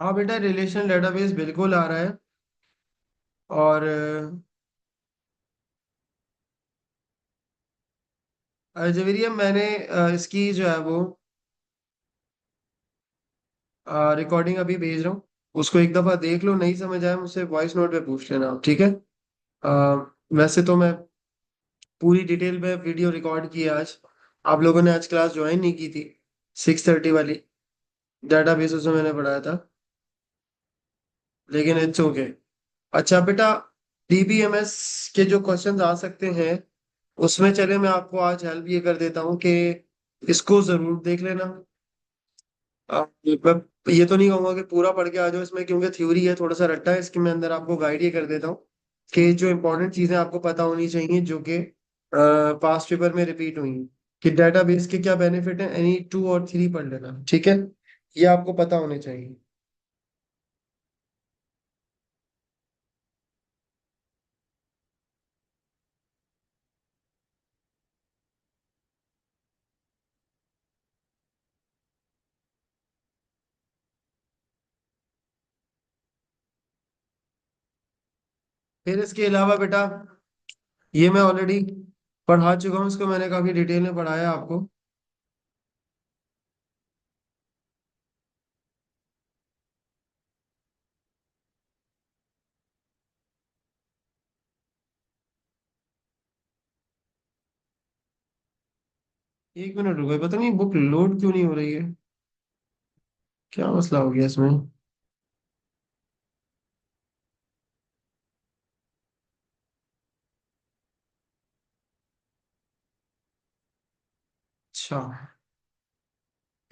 हाँ बेटा, रिलेशन डेटाबेस बिल्कुल आ रहा है। और जवेरिया मैंने इसकी जो है वो रिकॉर्डिंग अभी भेज रहा हूँ। उसको एक दफा देख लो, नहीं समझ आया मुझसे वॉइस नोट पे पूछ लेना, ठीक है। अ, वैसे तो मैं पूरी डिटेल में वीडियो रिकॉर्ड की है आज। आप लोगों ने आज क्लास ज्वाइन नहीं की थी, 6:30 वाली। डेटाबेस उसमें मैंने पढ़ाया था, लेकिन इट्स ओके। अच्छा बेटा, डीबीएमएस के जो क्वेश्चंस आ सकते हैं, उसमें चले मैं आपको आज हेल्प ये कर देता हूँ कि इसको जरूर देख लेना। मैं ये तो नहीं कहूंगा कि पूरा पढ़ के आ जाओ इसमें, क्योंकि थ्योरी है, थोड़ा सा रट्टा है इसकी। मैं अंदर आपको गाइड ये कर देता हूँ कि जो इंपॉर्टेंट चीजें आपको पता होनी चाहिए, जो कि पास्ट पेपर में रिपीट हुई हैं, कि डेटाबेस के क्या बेनिफिट है, एनी 2 और 3 पढ़ लेना, ठीक है। ये आपको पता होने चाहिए। फिर इसके अलावा बेटा, ये मैं ऑलरेडी पढ़ा चुका हूँ, इसको मैंने काफी डिटेल में पढ़ाया आपको। एक मिनट रुको, पता नहीं बुक लोड क्यों नहीं हो रही है, क्या मसला हो गया इसमें। अच्छा,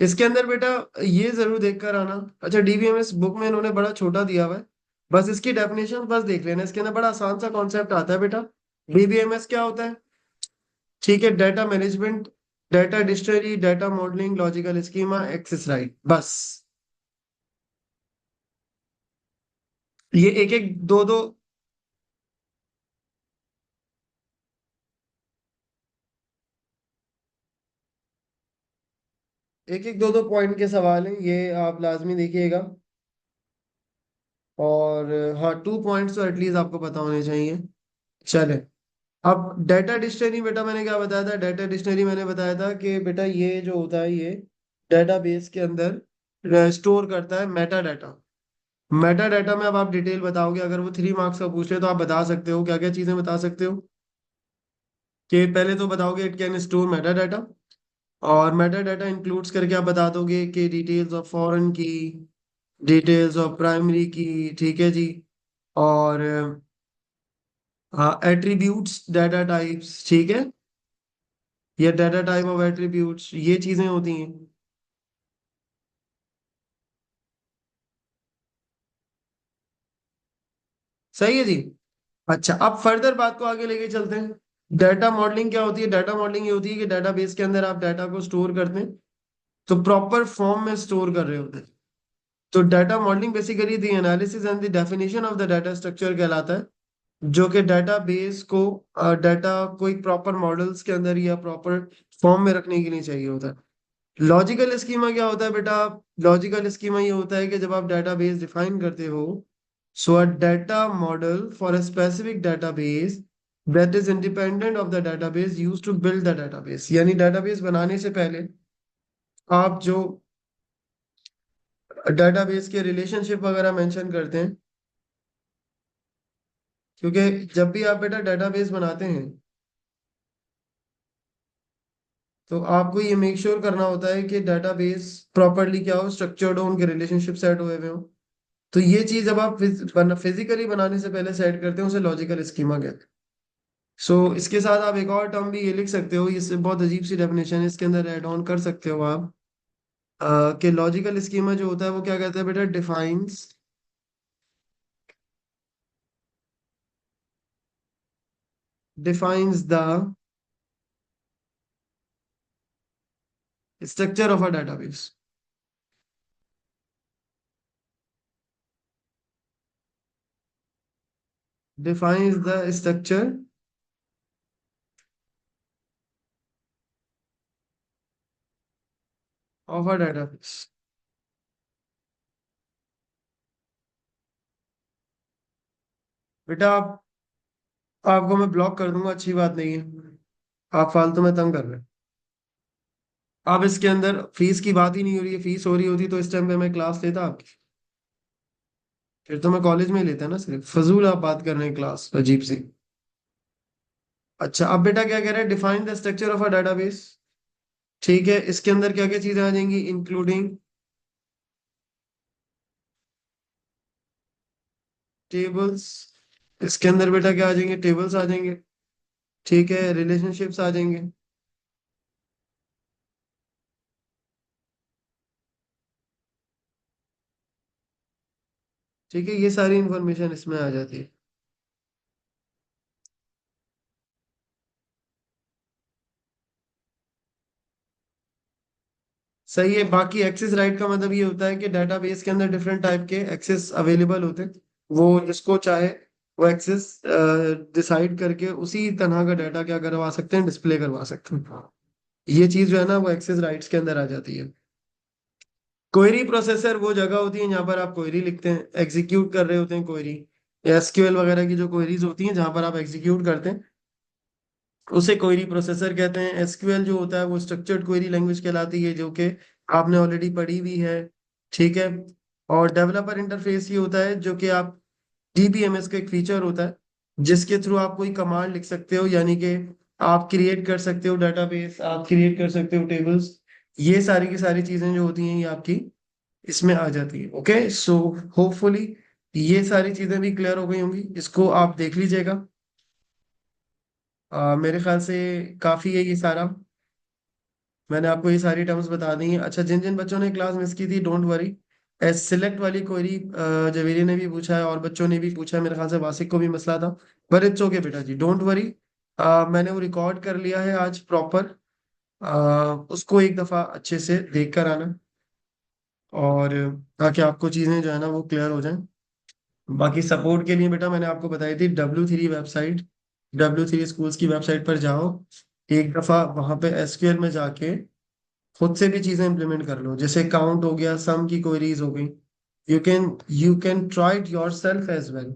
इसके अंदर बेटा ये जरूर देख कर आना। अच्छा, डीबीएमएस बुक में इन्होंने बड़ा छोटा दिया हुआ है, बस इसकी डेफिनेशन बस देख लेना। इसके अंदर बड़ा आसान सा कॉन्सेप्ट आता है बेटा। डीबीएमएस क्या होता है? ठीक है, data management, data dictionary, data modelling, logical schema, access right, बस। ये एक एक दो दो, एक एक दो दो पॉइंट के सवाल हैं ये, आप लाजमी देखिएगा। और हाँ, 2 पॉइंट्स तो एटलीस्ट आपको पता होने चाहिए। चले, अब डाटा डिक्शनरी बेटा मैंने क्या बताया था? डाटा डिक्शनरी मैंने बताया था कि बेटा ये जो होता है, ये डाटाबेस के अंदर स्टोर करता है मेटा डाटा। मेटा डाटा में अब आप डिटेल बताओगे, अगर वो 3 मार्क्स का पूछ रहे तो आप बता सकते हो, क्या क्या चीजें बता सकते हो? कि पहले तो बताओगे it can store Meta data, और मेटा डाटा इंक्लूड्स करके आप बता दोगे कि डिटेल्स ऑफ फॉरेन की, डिटेल्स ऑफ प्राइमरी की, ठीक है जी, और एट्रीब्यूट्स डाटा टाइप्स, ठीक है, या डाटा टाइप ऑफ एट्रीब्यूट्स, ये चीजें होती हैं। सही है जी। अच्छा, अब फर्दर बात को आगे लेके चलते हैं। डाटा मॉडलिंग क्या होती है? डाटा मॉडलिंग ये होती है कि डाटाबेस के अंदर आप डाटा को स्टोर करते हैं, तो प्रॉपर फॉर्म में स्टोर कर रहे होते हैं। तो data modelling basically the analysis and the definition of the data structure कहलाता है, जो कि डाटाबेस को डाटा कोई प्रॉपर मॉडल्स के अंदर या प्रॉपर फॉर्म में रखने के लिए चाहिए होता है। लॉजिकल स्कीमा क्या होता है बेटा? लॉजिकल स्कीमा ये होता है कि जब आप डाटाबेस डिफाइन करते हो, so a data model for a specific database that is independent of the database used to build the database, यानी डाटाबेस बनाने से पहले आप जो डाटाबेस के रिलेशनशिप वगैरह मेंशन करते हैं, क्योंकि जब भी आप बेटा डाटाबेस बनाते हैं तो आपको ये मेक श्योर करना होता है कि डाटाबेस प्रॉपरली क्या हो, स्ट्रक्चर्ड हो, उनके रिलेशनशिप सेट हुए हुए हो। तो ये चीज जब आप फिजिकली बनाने से पहले सेट करते हैं, उसे लॉजिकल स्कीमा कहते हैं। सो इसके साथ आप एक और टर्म भी ये लिख सकते हो, इससे बहुत अजीब सी डेफिनेशन है, इसके अंदर ऐड ऑन कर सकते हो आप, कि लॉजिकल स्कीमा जो होता है वो क्या कहता है बेटा? Defines the structure of a database. Defines the structure of a database. बेटा आप, आपको मैं ब्लॉक कर दूंगा, अच्छी बात नहीं है, आप फालतू में तंग कर रहे हैं। अब इसके अंदर फीस की बात ही नहीं हो रही है, फीस हो रही होती तो इस टाइम पे मैं क्लास लेता आपकी, फिर तो मैं कॉलेज में ही लेता ना, सिर्फ फजूल आप बात कर रहे हैं, क्लास अजीब सी। अच्छा, अब बेटा क्या कह रहे हैं? Define the structure of a database. ठीक है, इसके अंदर क्या क्या चीजें आ जाएंगी? Including tables. इसके अंदर बेटा क्या आ जाएंगे? टेबल्स आ जाएंगे। ठीक है, रिलेशनशिप्स आ जाएंगे। ठीक है, ये सारी इंफॉर्मेशन इसमें आ जाती है। सही है। बाकी एक्सेस राइट का मतलब ये होता है कि डाटाबेस के अंदर डिफरेंट टाइप के एक्सेस अवेलेबल होते हैं, वो जिसको चाहे वो एक्सेस डिसाइड करके उसी तरह का डाटा क्या करवा सकते हैं? डिस्प्ले करवा सकते हैं। ये चीज जो है ना वो एक्सेस राइट्स के अंदर आ जाती है। क्वेरी प्रोसेसर वो जगह होती है जहाँ पर आप क्वेरी लिखते हैं, एग्जीक्यूट कर रहे होते हैं क्वेरी, एसक्यूएल वगैरह की जो क्वेरीज होती हैं जहाँ पर आप एग्जीक्यूट करते हैं, उसे क्वेरी प्रोसेसर कहते हैं। एसक्यूएल जो होता है वो स्ट्रक्चर्ड क्वेरी लैंग्वेज कहलाती है, जो कि आपने ऑलरेडी पढ़ी हुई है। ठीक है। और डेवलपर इंटरफेस ये होता है जो कि आप, डीबीएमएस का एक फीचर होता है जिसके थ्रू आप कोई कमांड लिख सकते हो, यानी कि आप क्रिएट कर सकते हो डाटाबेस, आप क्रिएट कर सकते हो टेबल्स। ये सारी की सारी चीजें जो होती हैं ये आपकी इसमें आ जाती है। ओके, सो होपफुली ये सारी चीजें भी क्लियर हो गई होंगी, इसको आप देख लीजिएगा। मेरे ख्याल से काफी है ये सारा, मैंने आपको ये सारी टर्म्स बता दी हैं। अच्छा, जिन जिन बच्चों ने क्लास मिस की थी, डोंट वरी, एस सिलेक्ट वाली क्वेरी जवेरी ने भी पूछा है और बच्चों ने भी पूछा है, मेरे ख्याल से वासिक को भी मसला था, पर इट्स ओके बेटा जी, डोंट वरी। मैंने वो रिकॉर्ड कर लिया है आज प्रॉपर, उसको एक दफा अच्छे से देख कर आना, और ताकि आपको चीजें जो है ना वो क्लियर हो जाएं। बाकी सपोर्ट के लिए बेटा मैंने आपको बताई थी W3 वेबसाइट, W3 स्कूल्स की वेबसाइट पर जाओ, एक दफा वहां पे एसक्यूएल में जाके खुद से भी चीजें इंप्लीमेंट कर लो, जैसे काउंट हो गया, सम की क्वेरीज हो गई, you can try it yourself as well.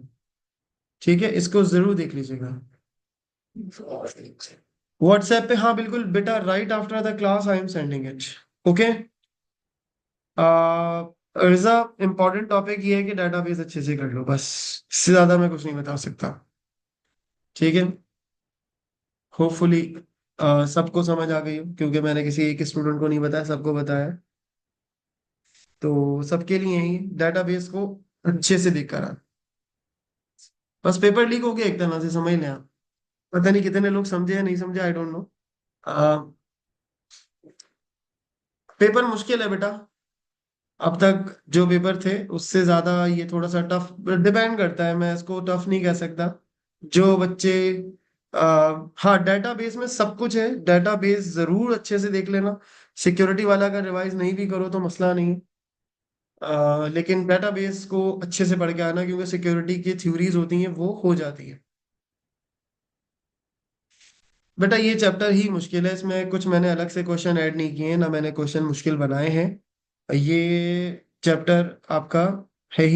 ठीक है, इसको जरूर देख लीजिएगा। व्हाट्सएप पे, हाँ बिल्कुल बेटा, right after the class I am sending it. Okay. अर्जा, इंपॉर्टेंट टॉपिक ये है कि डाटाबेस अच्छे से कर लो, बस इससे ज्यादा मैं कुछ नहीं बता सकता। ठीक है। होपफुली सबको समझ आ गई हो, क्योंकि मैंने किसी एक स्टूडेंट को नहीं बताया, सबको बताया। तो सबके लिए ही डाटाबेस को अच्छे से देख कर आना। बस पेपर लीक हो गया एक तरह से, समझ लें आप। पता नहीं कितने लोग समझे या नहीं समझे, आई डोंट नो। पेपर मुश्किल है बेटा। अब तक जो पेपर थे उससे ज्यादा ये थोड़ा सा टफ डिपेंड करता है, मैं इसको टफ नहीं कह सकता। जो बच्चे हाँ, डेटाबेस में सब कुछ है, डेटाबेस जरूर अच्छे से देख लेना। सिक्योरिटी वाला अगर रिवाइज नहीं भी करो तो मसला नहीं है। लेकिन डेटाबेस को अच्छे से पढ़ के आना, क्योंकि सिक्योरिटी की थ्योरीज होती हैं वो हो जाती है। बेटा ये चैप्टर ही मुश्किल है, इसमें कुछ मैंने अलग से क्वेश्चन ऐड नहीं किए हैं, ना मैंने क्वेश्चन मुश्किल बनाए हैं। ये चैप्टर आपका है ही